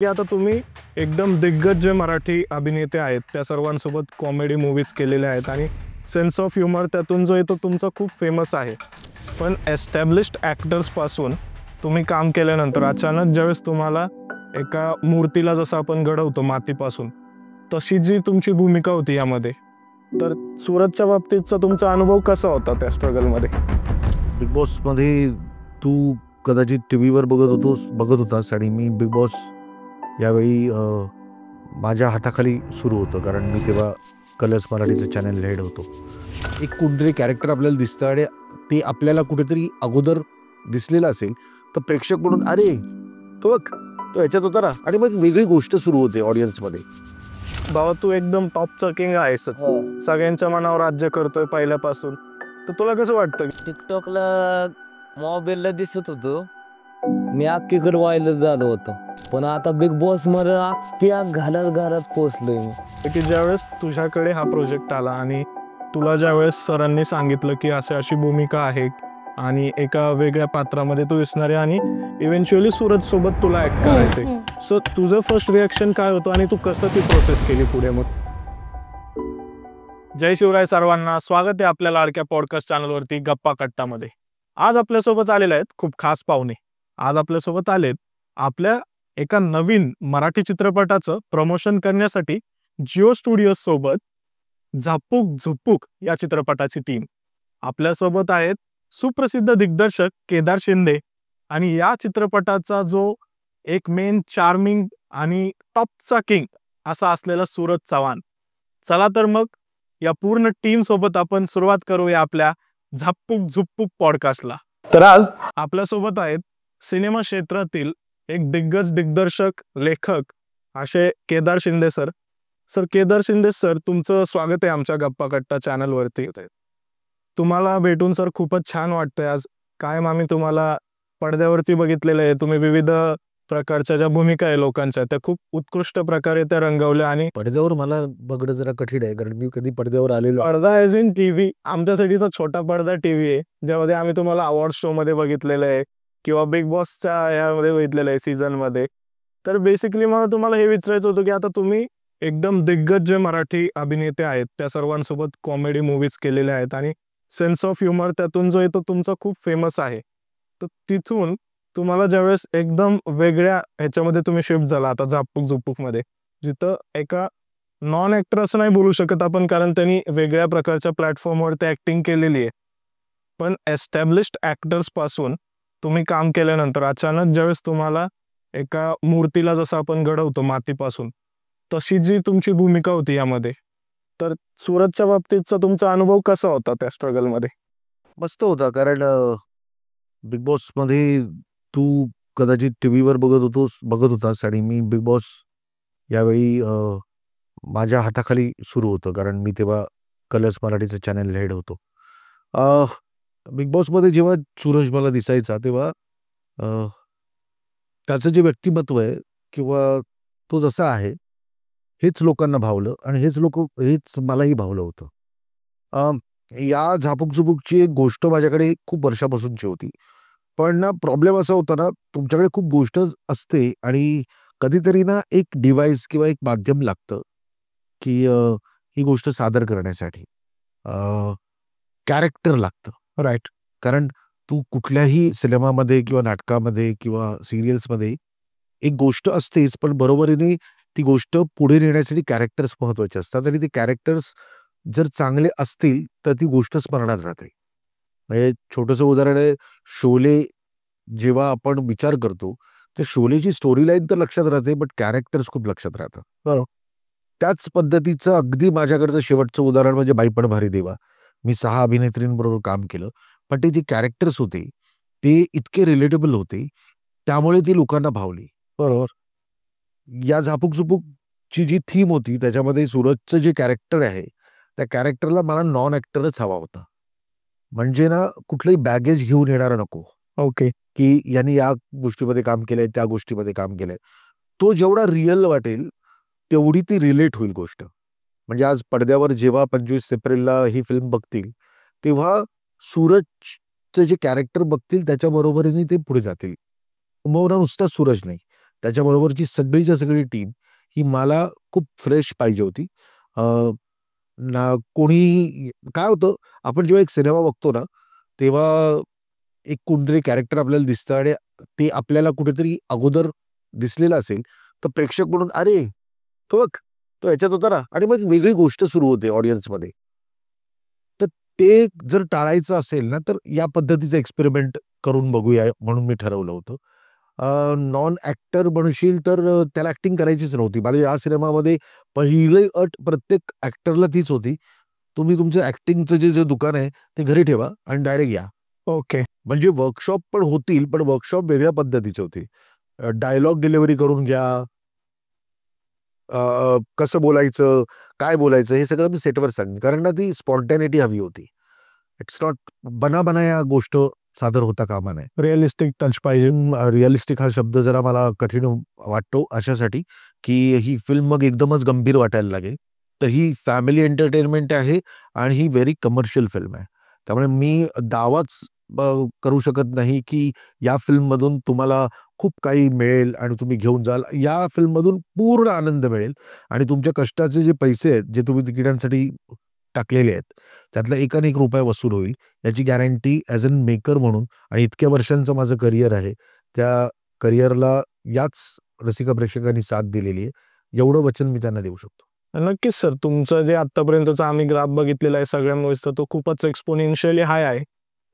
की आता तुम्ही एकदम दिग्गज जे मराठी अभिनेते आहेत त्या सर्वांसोबत कॉमेडी मूव्हीज केलेल्या आहेत आणि सेन्स ऑफ ह्युमर त्यातून जो येतो तुमचा खूप फेमस आहे. पण एस्टॅब्लिश्ड ॲक्टर्सपासून तुम्ही काम केल्यानंतर अचानक ज्यावेळेस तुम्हाला एका मूर्तीला जसं आपण घडवतो मातीपासून, तशी जी तुमची भूमिका होती यामध्ये, तर सूरजच्या बाबतीतचा तुमचा अनुभव कसा होता त्या स्ट्रगलमध्ये? बिग बॉसमध्ये तू कदाचित टीव्हीवर बघत होतास आणि मी बिग बॉस यावेळी माझ्या हाताखाली सुरू होतं, कारण मी तेव्हा कलर्स मराठीचं चॅनल हेड होतो. एक कोणतरी कॅरेक्टर आपल्याला दिसतं आणि ते आपल्याला कुठेतरी अगोदर दिसलेलं असेल तर प्रेक्षक म्हणून अरे तो बघ तो ह्याच्यात होता ना, आणि मग वेगळी गोष्ट सुरू होते ऑडियन्समध्ये. भावा तू एकदम टॉपचा किंग आहेसच, सगळ्यांच्या मनावर राज्य करतोय पहिल्यापासून. तर तुला कसं वाटतं? टिकटॉकला मोबाईलला दिसत होतो मी, अख्खीकडे व्हायरल झालो होतो. पण आता बिग बॉस मध्ये अख्ख्या घरात घरात पोहोचलोय मी. की ज्यावेळेस तुझ्याकडे हा प्रोजेक्ट आला आणि तुला ज्यावेळेस सरांनी सांगितलं की अशी भूमिका आहे आणि एका वेगळ्या पात्रामध्ये तू दिसणार आहे आणि इव्हेंच्युअली सूरज सोबत तुला ऍक्ट करायचंय, सो तुझं फर्स्ट रिॲक्शन काय होतं आणि तू कसं ती प्रोसेस केली पुढे मग? जय शिवराय सर्वांना, स्वागत आहे आपल्या लाडक्या पॉडकास्ट चॅनलवरती गप्पा कट्टामध्ये. आज आपल्यासोबत आलेले आहेत खूप खास पाहुणे. आज आपल्यासोबत आलेत आपल्या एका नवीन मराठी चित्रपटाचं प्रमोशन करण्यासाठी जिओ स्टुडिओज सोबत झापूक झुपूक या चित्रपटाची टीम. आपल्यासोबत आहेत सुप्रसिद्ध दिग्दर्शक केदार शिंदे आणि या चित्रपटाचा जो एक मेन चार्मिंग आणि टॉपचा किंग असा असलेला सूरज चव्हाण. चला तर मग या पूर्ण टीम सोबत आपण सुरुवात करूया आपल्या झापूक झुपूक पॉडकास्टला. तर आज आपल्यासोबत आहेत सिनेमा क्षेत्रातील एक दिग्गज दिग्दर्शक, लेखक असे केदार शिंदे सर. केदार शिंदे सर, तुमचं स्वागत आहे आमच्या गप्पा कट्टा चॅनलवरती. तुम्हाला भेटून सर खूपच छान वाटतंय आज. कायम आम्ही तुम्हाला पडद्यावरती बघितलेलं आहे, तुम्ही विविध प्रकारच्या ज्या भूमिका आहे लोकांच्या त्या खूप उत्कृष्ट प्रकारे त्या रंगवल्या. आणि पडद्यावर मला बघणं जरा कठीण आहे, कारण मी कधी पडद्यावर आलेलो. पडदा ॲज इन टीव्ही, आमच्यासाठीचा छोटा पडदा टीव्ही आहे, ज्यामध्ये आम्ही तुम्हाला अवॉर्ड शो मध्ये बघितलेलं आहे किंवा बिग बॉसच्या यामध्ये बघितलेलं आहे सीझन मध्ये. तर बेसिकली मला तुम्हाला हे विचारायचं होतं की आता तुम्ही एकदम दिग्गज जे मराठी अभिनेते आहेत त्या सर्वांसोबत कॉमेडी मूव्हीज केलेल्या आहेत आणि सेन्स ऑफ ह्युमर त्यातून जो येतो तुमचा खूप फेमस आहे. तर तिथून तुम्हाला ज्यावेळेस एकदम वेगळ्या ह्याच्यामध्ये तुम्ही शिफ्ट झाला आता झापूक झुपूक मध्ये, जिथं एका नॉन ॲक्टर असं नाही बोलू शकत आपण, कारण त्यांनी वेगळ्या प्रकारच्या प्लॅटफॉर्मवर ते ॲक्टिंग केलेली आहे. पण एस्टॅब्लिश्ड ॲक्टर्सपासून तुम्ही काम केल्यानंतर अचानक ज्यावेळेस तुम्हाला एका मूर्तीला जसं आपण घडवतो मातीपासून, तशी जी तुमची भूमिका होती यामध्ये, तर सूरजच्या बाबतीतचा तुमचा अनुभव कसा होता त्या स्ट्रगलमध्ये? मस्त होता, कारण बिग बॉसमध्ये तू कदाचित टीव्हीवर बघत होतास आणि मी बिग बॉस यावेळी माझ्या हाताखाली सुरू होतं, कारण मी तेव्हा कलर्स मराठीचं चॅनल हेड होतो. बिग बॉसमध्ये जेव्हा सूरज मला दिसायचा तेव्हा त्याचं जे व्यक्तिमत्व आहे किंवा तो जसा आहे हेच लोकांना भावलं आणि हेच मलाही भावलं होतं. या झापूक झुपूकची एक गोष्ट माझ्याकडे खूप वर्षापासूनची होती, पण ना प्रॉब्लेम असा होता ना, तुमच्याकडे खूप गोष्ट असते आणि कधीतरी ना एक डिव्हाइस किंवा एक माध्यम लागतं की ही गोष्ट सादर करण्यासाठी कॅरेक्टर लागतं. राईट. कारण तू कुठल्याही सिनेमामध्ये किंवा नाटकामध्ये किंवा सिरियल्समध्ये एक गोष्ट असतेच, पण बरोबरीने ती गोष्ट पुढे नेण्यासाठी कॅरेक्टर्स महत्वाचे असतात आणि ते कॅरेक्टर्स जर चांगले असतील तर ती गोष्ट स्मरणात राहते. म्हणजे छोटंसं उदाहरण आहे, शोले. जेव्हा आपण विचार करतो तर शोलेची स्टोरी लाईन तर लक्षात राहते, बट कॅरेक्टर्स खूप लक्षात राहतात. बरोबर. त्याच पद्धतीचं अगदी माझ्याकडचं शेवटचं उदाहरण म्हणजे बाई पण भारी देवा. मी 6 अभिनेत्रींबरोबर काम केलं, पण ते जे कॅरेक्टर्स होते ते इतके रिलेटेबल होते, त्यामुळे ती लोकांना भावली. बरोबर. या झापूक झुपूकची जी थीम होती त्याच्यामध्ये सूरजचं जे कॅरेक्टर आहे त्या कॅरेक्टरला मला नॉन ॲक्टरच हवा होता. म्हणजे ना कुठलंही बॅगेज घेऊन येणारा नको, ओके. की यांनी या गोष्टीमध्ये काम केलंय, त्या गोष्टीमध्ये काम केलंय. तो जेवढा रिअल वाटेल तेवढी ती रिलेट होईल गोष्ट. म्हणजे आज पडद्यावर जेव्हा 25 एप्रिलला ही फिल्म बघतील तेव्हा सूरजचं जे कॅरेक्टर बघतील त्याच्या बरोबरीने ते पुढे जातील. मग नुसता सूरज नाही, त्याच्याबरोबरची सगळीच्या सगळी टीम ही मला खूप फ्रेश पाहिजे होती. ना कोणी काय होतं, आपण जेव्हा एक सिनेमा बघतो ना, तेव्हा एक कोणतरी कॅरेक्टर आपल्याला दिसतं आणि ते आपल्याला कुठेतरी अगोदर दिसलेलं असेल, तर प्रेक्षक म्हणून अरे तो बघ, तो ह्याच्यात होता ना, आणि मग वेगळी गोष्ट सुरू होते ऑडियन्समध्ये. तर ते जर टाळायचं असेल ना, तर या पद्धतीचं एक्सपेरिमेंट करून बघूया म्हणून मी ठरवलं होतं. नॉन ॲक्टर म्हणशील तर त्याला ॲक्टिंग करायचीच नव्हती. मला या सिनेमामध्ये पहिली अट प्रत्येक ॲक्टरला तीच होती, तुम्ही तुमचं ॲक्टिंगचं जे दुकान आहे ते घरी ठेवा आणि डायरेक्ट या. ओके. म्हणजे वर्कशॉप पण होतील, पण वर्कशॉप वेगळ्या पद्धतीचे होते. डायलॉग डिलिव्हरी करून घ्या, कसं बोलायचं, काय बोलायचं, हे सगळं मी सेटवर सांगेन. कारण ना ती स्पॉन्टॅनिटी हवी होती. इट्स नॉट बनाया गोष्ट सादर होता कामा नये. रिअलिस्टिक टच पाहिजे. रिअलिस्टिक हा शब्द जरा मला कठीण वाटतो अशासाठी, की ही फिल्म मग एकदमच गंभीर वाटायला लागेल. तर ही फॅमिली एंटरटेनमेंट आहे आणि ही व्हेरी कमर्शियल फिल्म आहे. त्यामुळे मी दावाच करू शकत नाही, की या फिल्ममधून तुम्हाला खूप काही मिळेल आणि तुम्ही घेऊन जाल. या फिल्ममधून पूर्ण आनंद मिळेल आणि तुमच्या कष्टाचे जे पैसे आहेत, जे तुम्ही तिकिटांसाठी टाकलेले आहेत, त्यातला एकान एक रुपया वसूल होईल याची गॅरंटी ॲज अ मेकर म्हणून, आणि इतक्या वर्षांचं माझं करिअर आहे, त्या करिअरला याच रसिका प्रेक्षकांनी साथ दिलेली आहे. एवढं वचन मी त्यांना देऊ शकतो. नक्कीच सर, तुमचं जे आतापर्यंतचा आम्ही ग्राफ बघितलेला आहे सगळ्या मूव्हीजचा, तो खूपच एक्सपोनेन्शियली हाय आहे.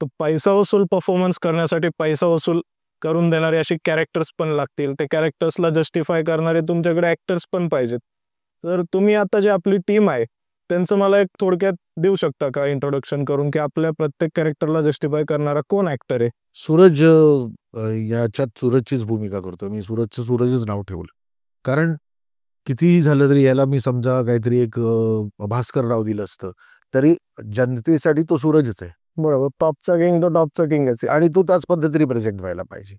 तो पैसा वसूल परफॉर्मन्स करण्यासाठी पैसा वसूल करून देणारे असे कॅरेक्टर्स पण लागतील. ते कॅरेक्टर्सला जस्टिफाय करणारे तुमच्याकडे ॲक्टर्स पण पाहिजेत. तर तुम्ही आता जी आपली टीम आहे, त्यांचं मला एक थोडक्यात देऊ शकता का इंट्रोडक्शन करून, की आपल्या प्रत्येक कॅरेक्टरला जस्टिफाय करणारा कोण ॲक्टर आहे? सूरज, याच्यात सूरजचीच भूमिका करतो मी. सूरजच नाव ठेवलं. कारण कितीही झालं तरी याला मी समजा काहीतरी एक भास्कर राव दिलं असतं, तरी जनतेसाठी तो सूरजच आहे. बरोबर, टॉपचा किंग तो टॉपचा किंगच आहे. आणि तो त्याच पद्धतीने प्रेझेंट व्हायला पाहिजे.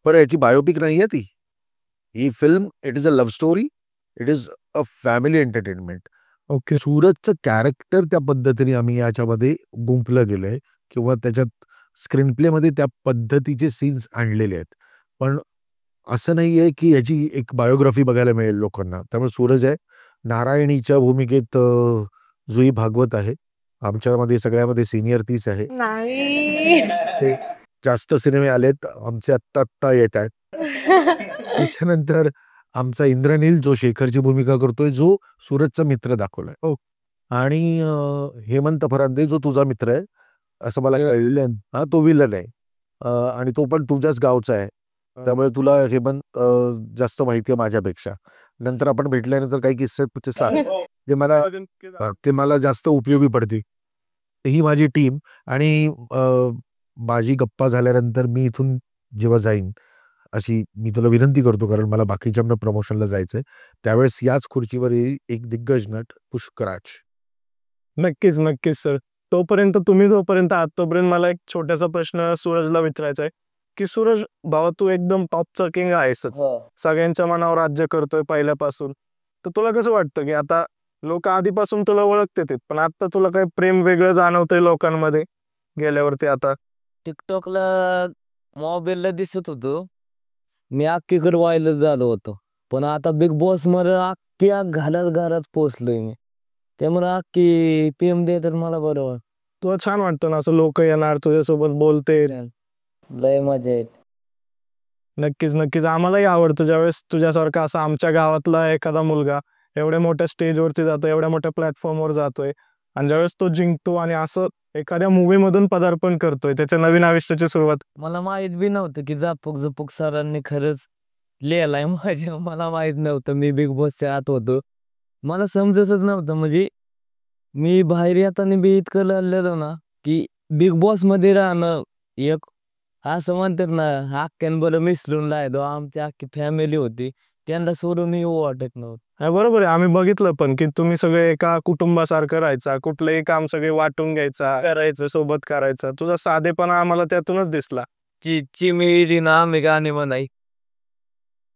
पण याची बायोपिक नाही आहे ती. ही film it is a love story, it is a family entertainment. Okay. सूरजचं कॅरेक्टर त्या पद्धतीने आम्ही याच्यामध्ये गुंफलं गेलंय किंवा त्याच्यात स्क्रीन प्लेमध्ये त्या पद्धतीचे सीन्स आणलेले आहेत. पण असं नाहीये की याची एक बायोग्राफी बघायला मिळेल लोकांना. त्यामुळे सूरज आहे. नारायणीच्या भूमिकेत जुई भागवत आहे. आमच्यामध्ये सगळ्यामध्ये सिनियर तीच आहे. असे जास्त सिनेमे आलेत आमचे, आत्ता येत आहेत. त्याच्यानंतर आमचा इंद्रनील जो शेखरची भूमिका करतोय, जो सूरजचा मित्र दाखवलाय. हो. आणि हेमंत फरांदे जो तुझा मित्र आहे असं मला कळलेलं. हा तो विलन आहे. आणि तो पण तुझ्याच गावचा आहे. त्यामुळे तुला हेमंत जास्त माहिती आहे माझ्यापेक्षा. नंतर आपण भेटल्यानंतर काही किस्से सांग जे मला ते मला जास्त उपयोगी पडतील. ही माझी टीम. आणि माझी गप्पा झाल्यानंतर मी इथून जेव्हा जाईन, अशी मी तुला विनंती करतो, कारण मला बाकीच्या प्रमोशनला जायचंय. त्यावेळेस याच खुर्चीवर येईल एक दिग्गज नट पुष्कराज. नक्कीच, नक्कीच सर. जोपर्यंत आतापर्यंत मला एक छोटासा प्रश्न सूरजला विचारायचा आहे, की सूरज भावा, तू एकदम टॉपचा किंग आहेसच. सगळ्यांच्या मनावर राज्य करतोय पहिल्यापासून. तर तुला कसं वाटतं, की आता लोक आधीपासून तुला ओळखतात, पण आता तुला काही प्रेम वेगळं जाणवतंय लोकांमध्ये गेल्यावरती आता? टिकटॉकला मोबाईलला दिसत होतो, मी अख्खीकडे व्हायरल झालो होतो. पण आता बिग बॉस मध्ये अख्ख्या घरात पोहोचलोय मी. त्यामुळे अख्खी पीएम दे तर मला बरं वाटतं. तुला छान वाटतं ना असं लोक येणार तुझ्यासोबत बोलते? लय मजा येते. नक्कीच, नक्कीच. आम्हालाही आवडतं ज्यावेळेस तुझ्यासारखा असा आमच्या गावातला एखादा मुलगा एवढ्या मोठ्या स्टेजवरती जातो, एवढ्या मोठ्या प्लॅटफॉर्मवर जातोय, आणि ज्यावेळेस तो जिंकतो आणि असं एखाद्या मूवीमधून पदार्पण करतोय, त्याच्या नवीन आयुष्याची सुरुवात. मला माहित बी नव्हतं की झापक सरांनी खरंच लिहिलाय माझ्या. मला माहित नव्हतं मी बिग बॉसच्या आत होतो. मला समजतच नव्हतं. म्हणजे मी बाहेर येताना बी इतकं लढलेलो ना, की बिग बॉस मध्ये राहणं एक असं म्हणतात ना, अख्ख्यांबरोबर मिसळून राहिलो. आमची अख्खी फॅमिली होती, त्यांना सोडून येऊ वाटत नव्हतं. हा, बरोबर आहे. आम्ही बघितलं पण, की तुम्ही सगळे एका कुटुंबासारखं राहायचा, कुठलंही काम सगळे वाटून घ्यायचा, करायचं, सोबत करायचा. तुझा साधेपणा आम्हाला त्यातूनच दिसला. चिमिरी ना आम्ही गाणे म्हणाई.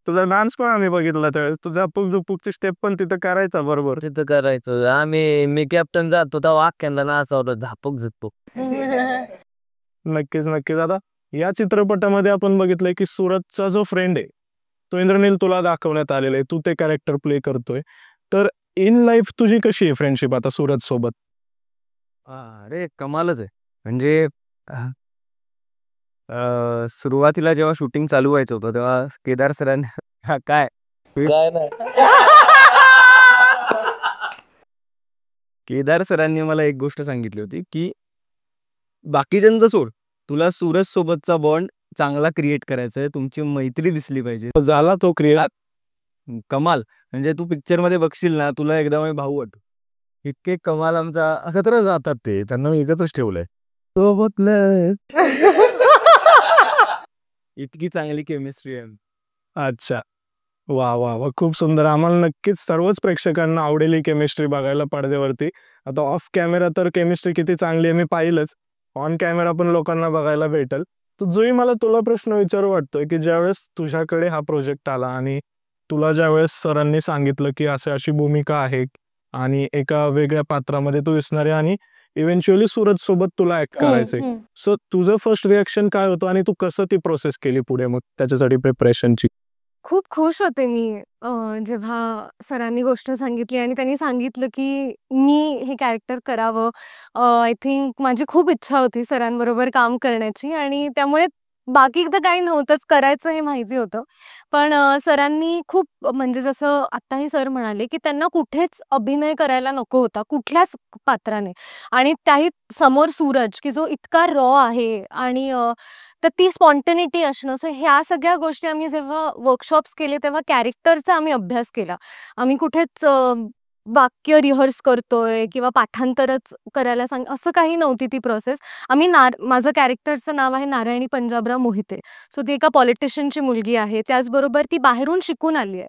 तुझा डान्स पण आम्ही बघितला त्यावेळेस. तुझा झपुक झुपुकची स्टेप पण तिथं करायचा बरोबर. तिथं करायचं. मी कॅप्टन जातो तेव्हा अख्ख्यांना नाचवलं झापक झुपक. नक्कीच, नक्कीच. आता या चित्रपटामध्ये आपण बघितलंय, की सूरजचा जो फ्रेंड आहे, तो इंद्रनील तुला दाखवण्यात आलेला आहे, तू ते कॅरेक्टर प्ले करतोय. तर इन लाईफ तुझी कशी आहे फ्रेंडशिप आता सूरज सोबत? अरे कमालच आहे. म्हणजे सुरुवातीला जेव्हा शूटिंग चालू व्हायचं होतं तेव्हा केदार सरांनी काय काय नाही. केदार सरांनी मला एक गोष्ट सांगितली होती की बाकीच्यांचं सोड, तुला सूरज सोबतचा बॉन्ड चांगला क्रिएट करायचा आहे, तुमची मैत्री दिसली पाहिजे. झाला तो क्रिएट. कमाल. म्हणजे तू पिक्चर मध्ये बघशील ना, तुला एकदम आम्ही भाऊ वाटू. इतके कमाल आमचा. एकत्र जातात ते, त्यांना एकत्रच ठेवलंय. सोबत लय. इतकी चांगली केमिस्ट्री आहे. अच्छा. वा वा वा, खूप सुंदर. आम्हाला नक्कीच सर्वच प्रेक्षकांना आवडेल ही केमिस्ट्री बघायला पडद्यावरती. आता ऑफ कॅमेरा तर केमिस्ट्री किती चांगली आहे मी पाहिलंच, ऑन कॅमेरा पण लोकांना बघायला भेटेल. तर जोही मला तुला प्रश्न विचारू वाटतोय की ज्यावेळेस तुझ्याकडे हा प्रोजेक्ट आला आणि तुला ज्यावेळेस सरांनी सांगितलं की अशी भूमिका आहे आणि एका वेगळ्या पात्रामध्ये तू दिसणार आहे आणि इव्हेंच्युअली सूरज सोबत तुला ऍक्ट करायचंय, सो तुझं फर्स्ट रिॲक्शन काय होतं आणि तू कसं ती प्रोसेस केली पुढे मग त्याच्यासाठी प्रिपरेशनची? खूप खुश होते मी जेव्हा सरांनी गोष्ट सांगितली आणि त्यांनी सांगितलं की मी हे कॅरेक्टर करावं. आय थिंक माझी खूप इच्छा होती सरांबरोबर काम करण्याची आणि त्यामुळे बाकी तर काही नव्हतंच, करायचं हे माहिती होतं. पण सरांनी खूप म्हणजे जसं आत्ताही सर म्हणाले की त्यांना कुठेच अभिनय करायला नको होता कुठल्याच पात्राने आणि त्याही समोर सूरज की जो इतका रॉ आहे आणि तर ती स्पॉन्टॅनिटी असणं. सो ह्या सगळ्या गोष्टी आम्ही जेव्हा वर्कशॉप्स केले तेव्हा कॅरेक्टरचा आम्ही अभ्यास केला. आम्ही कुठेच वाक्य रिहर्स करतोय किंवा पाठांतरच करायला असं काही नव्हती ती प्रोसेस. आम्ही माझं कॅरेक्टरचं नाव आहे नारायणी पंजाबराव मोहिते. सो ती एका पॉलिटिशियनची मुलगी आहे, त्याचबरोबर ती बाहेरून शिकून आली आहे.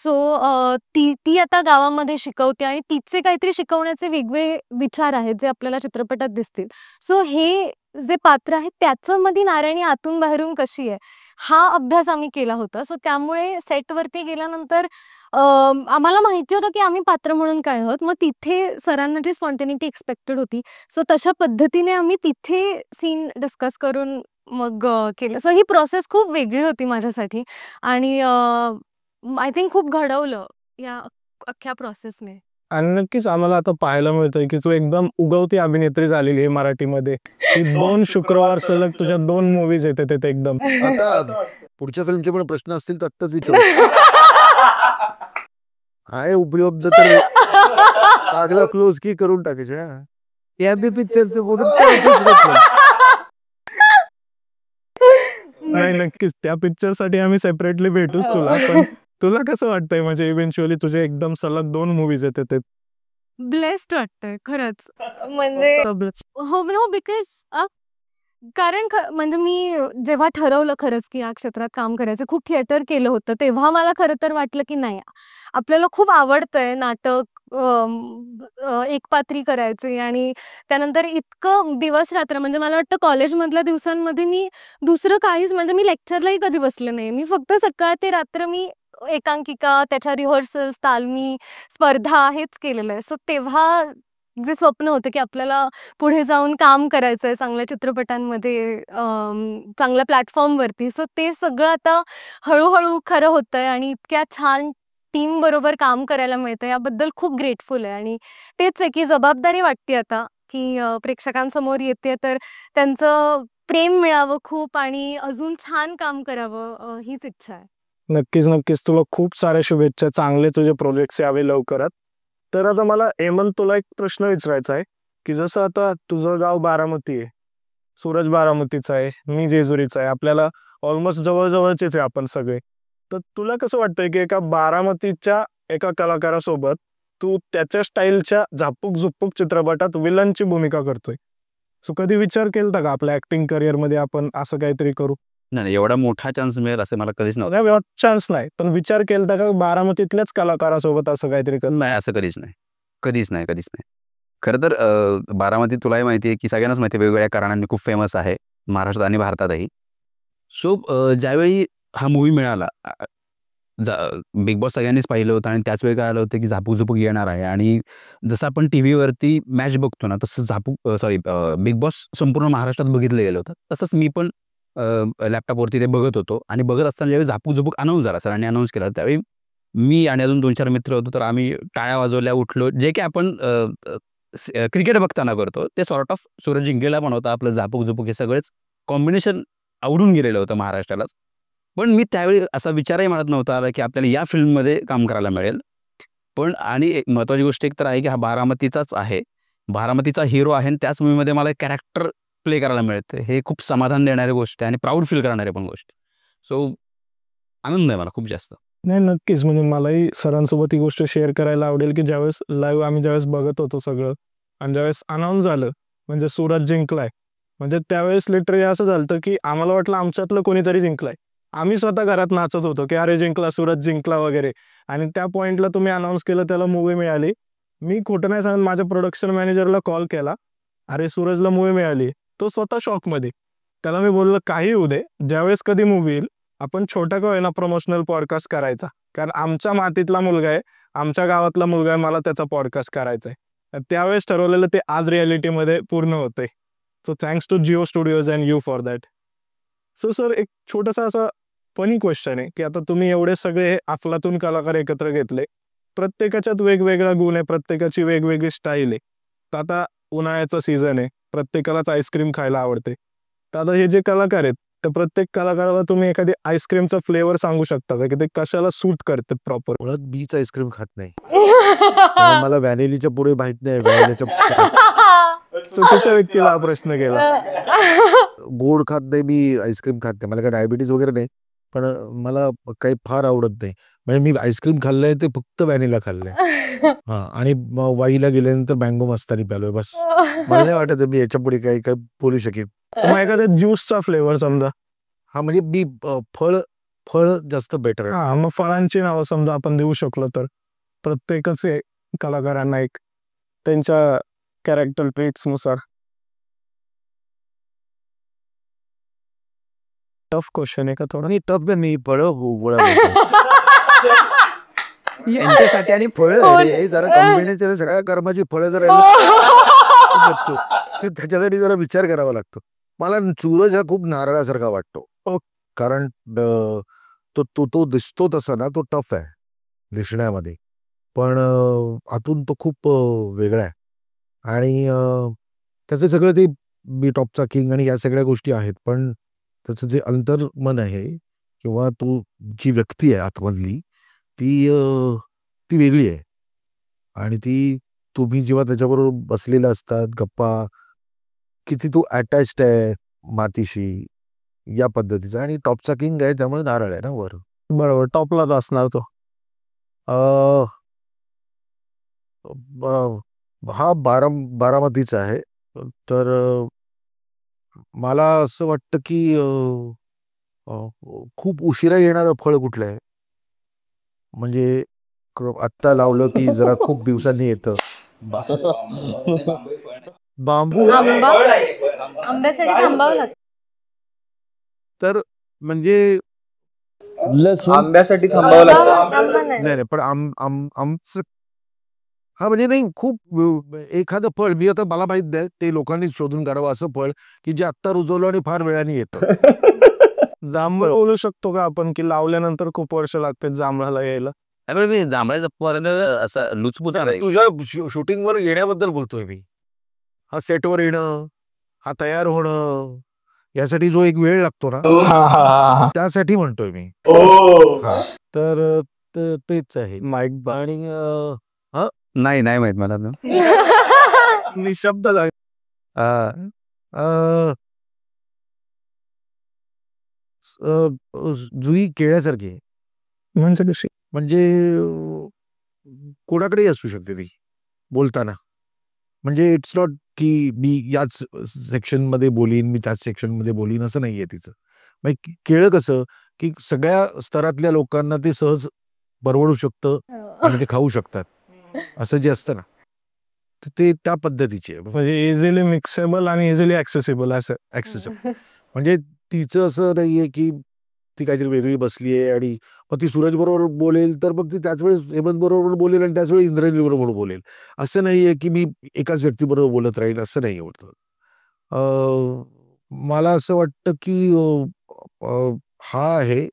सो ती आता गावामध्ये शिकवते आणि तिचे काहीतरी शिकवण्याचे वेगवेगळे विचार आहेत जे आपल्याला चित्रपटात दिसतील. सो हे जे पात्र आहे त्याचं मध्ये नारायणी आतून बाहेरून कशी आहे हा अभ्यास आम्ही केला होता. सो त्यामुळे सेटवरती गेल्यानंतर आम्हाला माहिती होतं की आम्ही पात्र म्हणून काय आहोत. मग तिथे सरांना जी स्पॉन्टेनिटी एक्सपेक्टेड होती, सो तशा पद्धतीने आम्ही तिथे सीन डिस्कस करून मग केलं. सो ही प्रोसेस खूप वेगळी होती माझ्यासाठी आणि आय थिंक खूप घडवलं या अख्ख्या प्रोसेसने. आणि नक्कीच आम्हाला आता पाहायला मिळतंय की तू एकदम उगवती अभिनेत्री झालेली आहे मराठीमध्ये. की 2 शुक्रवार सलग तुझ्या 2 मूवीज येते ते एकदम. आता पुढच्या फिल्मचे पण प्रश्न असतील तर आत्ताच विचारू. आहे उपलब्ध तर लागला क्लोज की करून टाकायचे. या बी पिक्चरचं बोलून त्यातच बसलो. नाही नक्कीच त्या पिक्चरसाठी आम्ही सेपरेटली भेटूच तुला. पण तुला कसं वाटतंय म्हणजे इव्हेंच्युअली तुझे एकदम सलग 2 मूवीज येते ते? ब्लेस्ड वाटतंय खरंच. म्हणजे हो बिकॉज कारण म्हणजे मी जेव्हा ठरवलं खरंच की या क्षेत्रात काम करायचं, खूप थिएटर केलं होतं, तेव्हा मला खरं तर वाटलं की नाही आपल्याला खूप आवडतंय नाटक, एकपात्री करायचे आणि त्यानंतर इतकं दिवस रात्र म्हणजे मला वाटतं कॉलेजमधल्या दिवसांमध्ये मी दुसरं काहीच म्हणजे मी लेक्चरलाही कधी बसले नाही. मी फक्त सकाळ ते रात्र मी एकांकिका, त्याच्या रिहर्सल्स, तालमी, स्पर्धा हेच केलेलं आहे. सो तेव्हा जे स्वप्न होतं की आपल्याला पुढे जाऊन काम करायचंय चांगल्या चित्रपटांमध्ये, चांगल्या प्लॅटफॉर्मवरती. सो ते सगळं आता हळूहळू खरं होतंय आणि इतक्या छान टीम बरोबर काम करायला मिळतं याबद्दल खूप ग्रेटफुल आहे. आणि तेच आहे की जबाबदारी वाटते आता की प्रेक्षकांसमोर येते तर त्यांचं प्रेम मिळावं खूप आणि अजून छान काम करावं, हीच इच्छा आहे. नक्कीच नक्कीच. तुला खूप साऱ्या शुभेच्छा. चांगले तुझे प्रोजेक्ट्स यावे लवकरात. तर आता मला हेमंत तुला एक प्रश्न विचारायचा आहे की जसं आता तुझं गाव बारामती आहे, सूरज बारामतीचा आहे, मी जेजुरीचा आहे, आपल्याला ऑलमोस्ट जवळजवळचेच आहे आपण सगळे. तर तुला कसं वाटतंय की एका बारामतीच्या एका कलाकारासोबत तू त्याच्या स्टाईलच्या झापूक झुपूक चित्रपटात विलनची भूमिका करतोय? सो कधी विचार केलता का आपल्या ऍक्टिंग करिअरमध्ये आपण असं काहीतरी करू? नाही एवढा मोठा चान्स मिळेल असं मला कधीच नव्हतं. चान्स नाही, पण विचार केलता का बारामतीतल्याच कलाकारासोबत असं काहीतरी कर? नाही असं कधीच नाही, कधीच नाही, कधीच नाही. खरं तर बारामती तुलाही माहिती आहे की सगळ्यांनाच माहिती आहे, वेगवेगळ्या कारणांनी खूप फेमस आहे महाराष्ट्रात आणि भारतातही. सो ज्यावेळी हा मूवी मिळाला, बिग बॉस सगळ्यांनीच पाहिलं होतं आणि त्याच वेळी काय आलं होतं की झापूक झुपूक येणार आहे आणि जसं आपण टी व्हीवरती मॅच बघतो ना तसं बिग बॉस संपूर्ण महाराष्ट्रात बघितलं गेलं होतं. तसंच मी पण लॅपटॉपवरती ते बघत होतो आणि बघत असताना ज्यावेळी झापूक झुपूक अनाऊन्स झाला, सरांनी अनाऊन्स केला, त्यावेळी मी आणि अजून 2-4 मित्र होतो. तर आम्ही टाळ्या वाजवल्या, उठलो. जे काही आपण क्रिकेट बघताना करतो ते सॉर्ट ऑफ सूरज जिंकलेला पण होता. आपलं झापूक झुपूक हे सगळेच कॉम्बिनेशन आवडून गेलेलं होतं महाराष्ट्रालाच. पण मी त्यावेळी असा विचारही मनात नव्हता आला की आपल्याला या फिल्ममध्ये काम करायला मिळेल. पण आणि एक महत्त्वाची गोष्ट एक तर आहे की हा बारामतीचाच आहे. बारामतीचा हिरो आहे आणि त्याच मूव्हीमध्ये मला एक कॅरेक्टर प्ले करायला मिळते. हे खूप समाधान देणारी गोष्ट आहे आणि प्राऊड फील करणारी पण गोष्ट. सो आनंद आहे मला खूप जास्त. नाही, नक्कीच. म्हणजे मलाही सरांसोबत ही गोष्ट शेअर करायला आवडेल, की ज्यावेळेस लाईव्ह आम्ही ज्यावेळेस बघत होतो सगळं आणि ज्यावेळेस अनाऊन्स झालं, म्हणजे सूरज जिंकलाय, म्हणजे त्यावेळेस लिटरली असं झालं की आम्हाला वाटलं आमच्यातलं कोणीतरी जिंकलाय. आम्ही स्वतः घरात नाचत होतो, की अरे जिंकला, सूरज जिंकला वगैरे. आणि त्या पॉइंटला तुम्ही अनाऊन्स केलं, त्याला मूव्ही मिळाली. मी खोटं नाही सांगत, माझ्या प्रोडक्शन मॅनेजरला कॉल केला, अरे सूरजला मूव्ही मिळाली. तो स्वतः शॉकमध्ये. त्याला मी बोललो, काही होऊ दे, ज्यावेळेस कधी मूव्ही येईल आपण छोटा का होईना प्रमोशनल पॉडकास्ट करायचा. कारण आमच्या मातीतला मुलगा आहे, आमच्या गावातला मुलगा आहे, मला त्याचा पॉडकास्ट करायचा आहे. त्यावेळेस ठरवलेलं ते आज रिॲलिटीमध्ये पूर्ण होतंय. So thanks to Jio studios and you for that. So sir, एक छोटासा असा फनी क्वेश्चन आहे, की आता तुम्ही एवढे सगळे अफलातून कलाकार एकत्र घेतले, प्रत्येकाच्यात वेगवेगळा गुण आहे, प्रत्येकाची वेगवेगळी स्टाईल आहे. तर आता उन्हाळ्याचा सीझन आहे, प्रत्येकालाच आईस्क्रीम खायला आवडते. तर आता हे जे कलाकार आहेत, तर प्रत्येक कलाकाराला तुम्ही एखादी आईस्क्रीमचा फ्लेवर सांगू शकता का, की ते कशाला सूट करते प्रॉपर? मुळात बीच आईस्क्रीम खात नाही. त्यामुळे मला व्हॅनिलीच्या पुढे माहित नाही. चुकीच्या व्यक्तीला हा प्रश्न केला. गोड खात नाही मी, आईस्क्रीम खात नाही. मला काय डायबिटीज वगैरे नाही, पण मला काही फार आवडत नाही. म्हणजे मी आईस्क्रीम खाल्लंय ते फक्त व्हॅनिला खाल्लंय. हा, आणि वाईला गेल्यानंतर मँगो मस्तानी प्यालोय, बस. मला नाही वाटत मी याच्या पुढे काही काही बोलू शकेन. मग एखाद्या ज्यूसचा फ्लेवर समजा. हा, म्हणजे मी फळ जास्त बेटर आहे. हा, मग फळांची नावं समजा आपण देऊ शकलो तर प्रत्येकच कलाकारांना एक त्यांच्या कॅरेक्टर ट्रेट्स नुसार. टफ क्वेश्चन आहे का थोडा? आणि टप मी फळं गोळा यांच्यासाठी आणि फळं जरा कॉम्बिनेशन, सगळ्या कर्माची फळं जर त्याच्यासाठी जरा विचार करावा लागतो. मला सूरज हा खूप नारळासारखा वाटतो, कारण तो दिसतो तसा ना, तो टफ आहे दिसण्यामध्ये, पण आतून तो खूप वेगळा आहे. आणि त्याचं सगळं ते बी टॉपचा किंग आणि या सगळ्या गोष्टी आहेत, पण त्याचं जे अंतर्मन आहे किंवा तो जी व्यक्ती आहे आतमधली, ती वेगळी आहे. आणि ती तुम्ही जेव्हा त्याच्याबरोबर बसलेला असतात गप्पा, किती तो अटॅच्ड आहे मातीशी, या पद्धतीचा. आणि टॉपचा किंग आहे त्यामुळे नारळ आहे ना वर. बरोबर, टॉपलाच असणार तो. हा बारामतीचा आहे. तर मला असं वाटतं की खूप उशिरा येणारं फळ कुठलं आहे, म्हणजे आत्ता लावलं की जरा खूप दिवसांनी येतं. बांबू. आंब्यासाठी थांबावं लागतं. तर म्हणजे आंब्यासाठी थांबावं लागतं. आंबा नाही. नाही, पण आमचं हा, म्हणजे नाही, खूप एखादं फळ, मी आता मला माहित नाही, ते लोकांनी शोधून काढावं असं फळ की जे आत्ता रुजवलं आणि फार वेळाने येतं. जांभळ बोलू शकतो का आपण, की लावल्यानंतर खूप वर्ष लागतात जांभळाला यायला? मी जांभळाचा पर्यंत असा लुचपुचा नाही. तुझ्या शूटिंगवर येण्याबद्दल बोलतोय मी. हा सेटवर येणं, हा तयार होणं, यासाठी जो एक वेळ लागतो ना, त्यासाठी म्हणतोय मी. हा, तर तेच आहे. माईक आणि नाही माहित मला. निशब्द जुई केळ्यासारखी आहे. म्हणजे कशी? म्हणजे कोणाकडेही असू शकते ती बोलताना. म्हणजे इट्स नॉट की मी याच सेक्शनमध्ये बोलीन, मी त्याच सेक्शनमध्ये बोलीन, असं नाही आहे तिचं. म्हणजे केळं कसं की सगळ्या स्तरातल्या लोकांना ते सहज परवडू शकतं आणि ते खाऊ शकतात, असं जे असतं ना, तर ते त्या पद्धतीचे आहे. म्हणजे इझिली मिक्सेबल आणि इझिली ॲक्सेसिबल असं. ॲक्सेसिबल. म्हणजे तिचं असं नाही आहे की ती काहीतरी वेगळी बसली आहे आणि मग ती सूरज बरोबर बोलेल तर मग ती त्याच वेळेस हेमंत बरोबर बोलेल आणि त्याच वेळी इंद्रायणी बरोबर बोलेल. असं नाही आहे की मी एकाच व्यक्तीबरोबर बोलत राहील, असं नाही होतं. मला असं वाटतं की हा आहे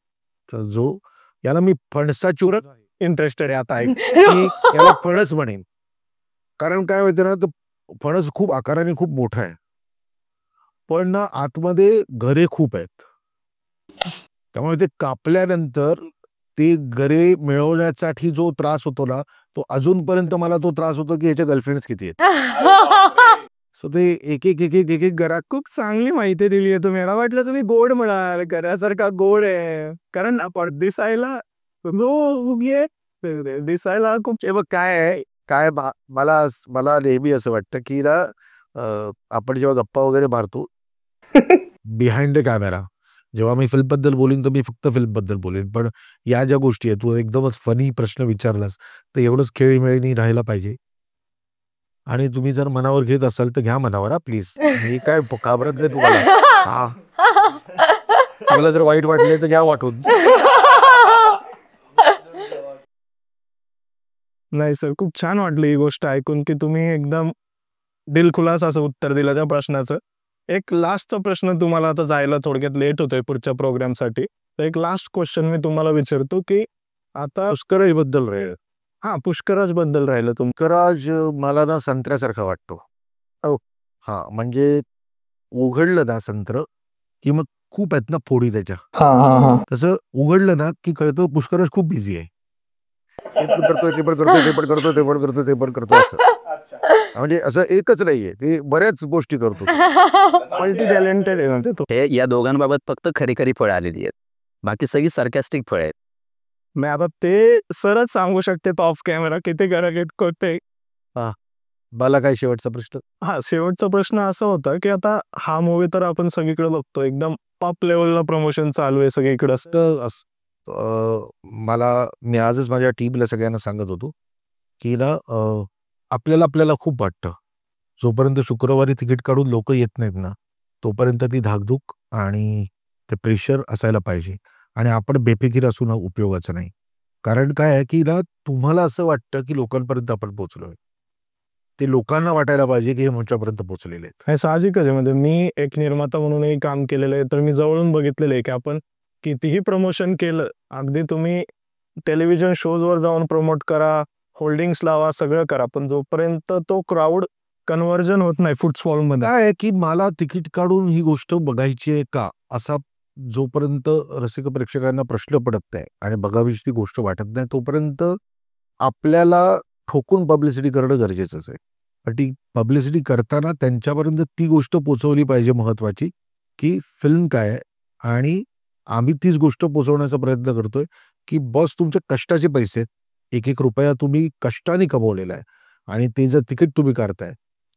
जो याला मी फणसाची इंटरेस्टेड आहे आता की याला फणस म्हणेन. कारण काय माहिती ना, तो फणस खूप आकाराने खूप मोठा आहे, पण ना आतमध्ये गरे खूप आहेत. त्यामुळे ते कापल्यानंतर ते गरे मिळवण्यासाठी जो त्रास होतो ना, तो अजूनपर्यंत मला तो त्रास होतो की याच्या गर्लफ्रेंड्स किती आहेत. सो ते एक एक एक एक एक एक गरा खूप चांगली माहिती दिली आहे तुम्ही. मला वाटलं तुम्ही गोड म्हणाल, गऱ्यासारखा गोड आहे. कारण आपण दिसायला दिसायला खूप हे बघ काय आहे, काय मला नेहमी असं वाटतं की ना आपण जेव्हा गप्पा वगैरे मारतो बिहाइंड द कॅमेरा, जेव्हा मी फिल्मबद्दल बोलीन तर मी फक्त फिल्मबद्दल बोलेन, पण या ज्या गोष्टी आहेत, तू एकदमच फनी प्रश्न विचारलास तर एवढंच खेळीमेळीने राहायला पाहिजे. आणि तुम्ही जर मनावर घेत असाल तर घ्या मनावर, हा प्लीज. मी काय घाबरत नाही तुम्हाला. हा, मला जर वाईट वाटले तर घ्या वाटून. नाही सर, खूप छान वाटली ही गोष्ट ऐकून की तुम्ही एकदम दिलखुलास असं उत्तर दिलं त्या प्रश्नाचं. एक लास्टचा प्रश्न तुम्हाला, आता जायला थोडक्यात लेट होतोय पुढच्या प्रोग्रामसाठी, तर एक लास्ट क्वेश्चन मी तुम्हाला विचारतो की आता पुष्कराज बद्दल राहील. पुष्कराज बद्दल राहिलं पुष्कराज मला ना संत्र्यासारखा वाटतो. हा, म्हणजे उघडलं ना संत्र की मग खूप आहेत ना फोडी त्याच्या. तसं उघडलं ना की कळतं पुष्कराज खूप बिझी आहे. ते पण करतोय, ते पण करतोय, ते पण करतोय, ते पण करतोय, ते पण करतोय असं. म्हणजे असं एकच नाहीये, ते बऱ्याच गोष्टी करतो. मल्टी टॅलेंटेड आहे ना ते तो. हे या दोघांबाबत फक्त खरी खरी फळं आलेली आहेत, बाकी सगळी सार्कॅस्टिक फळं आहेत. मी आता ते सरच सांगू शकते ऑफ कॅमेरा किती गरजेत करते. मला काय शेवटचा प्रश्न? शेवटचा प्रश्न असा होता की आता हा मूवी तर आपण सगळीकडे बघतो, एकदम टॉप लेवलला प्रमोशन चालू आहे सगळीकडे असतं. मला मी आजच माझ्या टीमला सगळ्यांना सांगत होतो की ना आपल्याला खूप वाटतं जोपर्यंत शुक्रवारी तिकीट काढून लोक येत नाहीत ना, तोपर्यंत ती धाकधूक आणि ते प्रेशर असायला पाहिजे. आणि आपण बेफिकीर असून उपयोगाचं नाही. कारण काय आहे की ना, तुम्हाला असं वाटतं की लोकांपर्यंत आपण पोहोचलोय, ते लोकांना वाटायला पाहिजे की हे आमच्यापर्यंत पोहोचलेले आहेत. हे साहजिकच आहे. म्हणजे मी एक निर्माता म्हणूनही काम केलेलं आहे, तर मी जवळून बघितलेलं आहे की आपण कितीही प्रमोशन केलं, अगदी तुम्ही टेलिव्हिजन शोजवर जाऊन प्रमोट करा, होल्डिंग्स लावा, सगळं करा, पण जोपर्यंत तो क्राऊड कन्व्हर्जन होत नाही फुटफॉलमध्ये. काय आहे की मला तिकीट काढून ही गोष्ट बघायची आहे का, असा जोपर्यंत रसिक प्रेक्षकांना प्रश्न पडत नाही आणि बघावीशी ती गोष्ट वाटत नाही, तोपर्यंत आपल्याला ठोकून पब्लिसिटी करणं गरजेचंच आहे. पण ती पब्लिसिटी करताना त्यांच्यापर्यंत ती गोष्ट पोचवली पाहिजे महत्त्वाची, की फिल्म काय आहे. आणि आम्ही तीच गोष्ट पोचवण्याचा प्रयत्न करतोय की बॉस तुमच्या कष्टाचे पैसे, एक एक रुपया तुम्ही कष्टाने कमवलेला आहे आणि ते जर तिकीट तुम्ही काढताय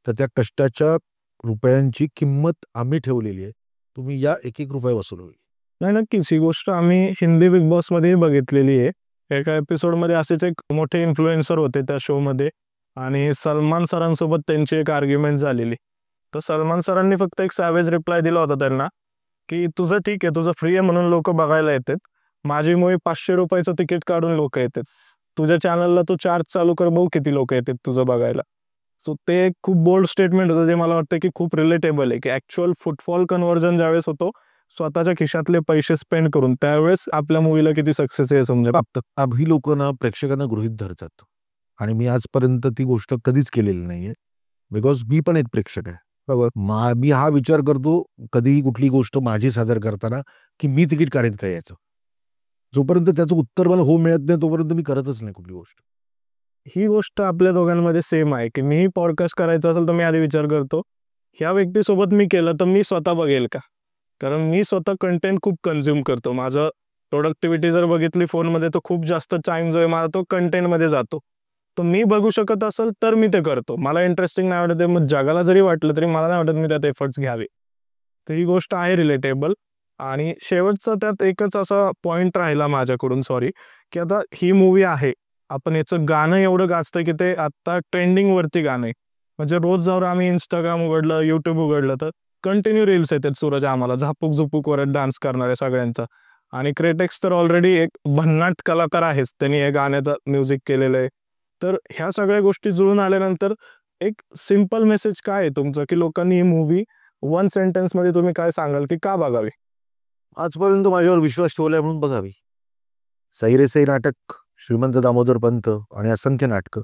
तर त्या कष्टाच्या रुपयांची किंमत आम्ही ठेवलेली आहे, तुम्ही या एक एक रुपये वसूल होईल. नाही, नक्कीच ही गोष्ट आम्ही हिंदी बिग बॉसमध्येही बघितलेली आहे. एका एपिसोडमध्ये असेच एक मोठे इन्फ्लुएन्सर होते त्या शोमध्ये आणि सलमान सरांसोबत त्यांची एक आर्ग्युमेंट झालेली. तर सलमान सरांनी फक्त एक सॅवेज रिप्लाय दिला होता त्यांना की तुझं ठीक आहे, तुझं फ्री आहे म्हणून लोक बघायला येतात, माझी मूवी 500 रुपयाचं तिकीट काढून लोक येतात, तुझ्या चॅनलला तू चार्ज चालू कर, बघू किती लोक येतात तुझं बघायला. सो ते एक खूप बोल्ड स्टेटमेंट होतं, जे मला वाटतं की खूप रिलेटेबल आहे की ॲक्च्युअल फुटफॉल कन्व्हर्जन ज्यावेळेस होतो स्वतःच्या खिशातले पैसे स्पेंड करून, त्यावेळेस आपल्या मूवीला किती सक्सेस आहे समजा. ही लोक ना प्रेक्षकांना गृहीत धरतात आणि मी आजपर्यंत ती गोष्ट कधीच केलेली नाहीये, बिकॉज मी पण एक प्रेक्षक आहे. मी हा विचार करतो कधीही कुठली गोष्ट माझी सादर करताना की मी तिकीट काढेन का याचं. जोपर्यंत त्याचं उत्तर मला हो मिळत नाही तोपर्यंत मी करतच नाही कुठली गोष्ट. ही गोष्ट आपल्या दोघांमध्ये सेम आहे की मीही पॉडकास्ट करायचं असेल तर मी आधी विचार करतो ह्या व्यक्तीसोबत मी केलं तर मी स्वतः बघेल का, कारण मी स्वतः कंटेंट खूप कन्झ्युम करतो. माझं प्रोडक्टिव्हिटी जर बघितली फोनमध्ये तर खूप जास्त टाइम जो आहे माझा तो कंटेंटमध्ये जातो. तर मी बघू शकत असेल तर मी ते करतो. मला इंटरेस्टिंग नाही वाटत, मग जगाला जरी वाटलं तरी मला नाही वाटत मी त्यात एफर्ट्स घ्यावे. तर ही गोष्ट आहे रिलेटेबल. आणि शेवटचा त्यात एकच असा पॉईंट राहिला माझ्याकडून, सॉरी, की आता ही मूवी आहे, आपण याचं गाणं एवढं गाजतं की ते आत्ता ट्रेंडिंगवरती गाणं आहे. म्हणजे रोज जाऊन आम्ही इंस्टाग्राम उघडलं, यूट्यूब उघडलं तर कंटिन्यू रील्स येतात सूरज आम्हाला झापूक झुपूक वर डान्स करणाऱ्या सगळ्यांचा. आणि क्रेटेक्स तर ऑलरेडी एक भन्नाट कलाकार आहेच, त्यांनी या गाण्याचं म्युझिक केलेलं आहे. तर ह्या सगळ्या गोष्टी जुळून आल्यानंतर एक सिम्पल मेसेज काय आहे तुमचं की लोकांनी ही मूवी वन सेंटेन्स मध्ये तुम्ही काय सांगाल की का बघावी? आजपर्यंत माझ्यावर विश्वास ठेवलाय म्हणून बघावी. सई रे सई नाटक, श्रीमंत दामोदर पंत आणि असंख्य नाटकं.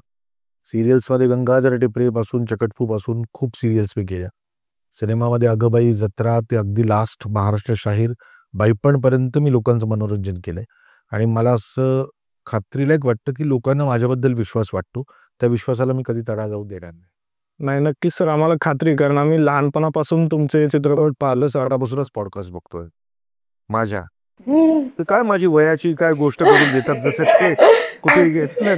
सिरियल्समध्ये गंगाधर टिपरेपासून चकटफूपासून खूप सिरियल्स मी केल्या. सिनेमामध्ये अगबाई, जत्रा ते अगदी लास्ट महाराष्ट्र शाहीर, बाईपणपर्यंत मी लोकांचं मनोरंजन केलंय. आणि मला असं खात्रीलायक वाटतं की लोकांना माझ्याबद्दल विश्वास वाटतो. त्या विश्वासाला मी कधी तडा जाऊ देणार नाही. नाही, नक्कीच सर, आम्हाला खात्री, कारण आम्ही लहानपणापासून तुमचे चित्रपट पाहिलं सर. आतापासूनच पॉडकास्ट बघतोय माझ्या. तर काय माझी वयाची काय गोष्ट करून देतात जसे ते कुठेही घेत नाही.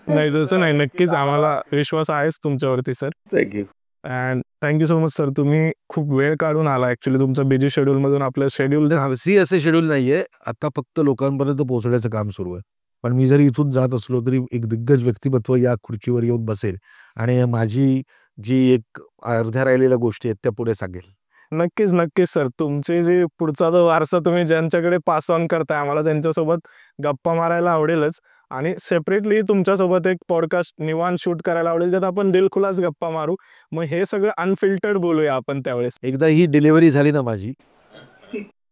नाही तसं नाही, नक्कीच आम्हाला विश्वास आहेच तुमच्यावरती sir. Thank you. And thank you so much sir. तुम्ही खूप वेळ काढून आला ॲक्च्युली तुमचं बिझी शेड्यूलमधून आपलं शेड्यूल. असे शेड्यूल नाहीये. आता फक्त लोकांपर्यंत पोहोचण्याचं काम सुरू आहे. पण मी जरी इथून जात असलो तरी एक दिग्गज व्यक्तिमत्व या खुर्चीवर येऊन बसेल आणि माझी जी एक अर्ध्या राहिलेल्या गोष्टी आहेत त्या पुढे सांगेल. नक्कीच नक्कीच सर. तुमचे जे पुढचा जो वारसा तुम्ही ज्यांच्याकडे पास ऑन करताय, आम्हाला त्यांच्यासोबत गप्पा मारायला आवडेलच. आणि सेपरेटली तुमच्यासोबत एक पॉडकास्ट निवांत शूट करायला आवडेल, ज्यात आपण दिलखुलास गप्पा मारू. मग हे सगळं अनफिल्टर्ड बोलूया आपण त्यावेळेस. एकदा ही डिलिव्हरी झाली ना माझी,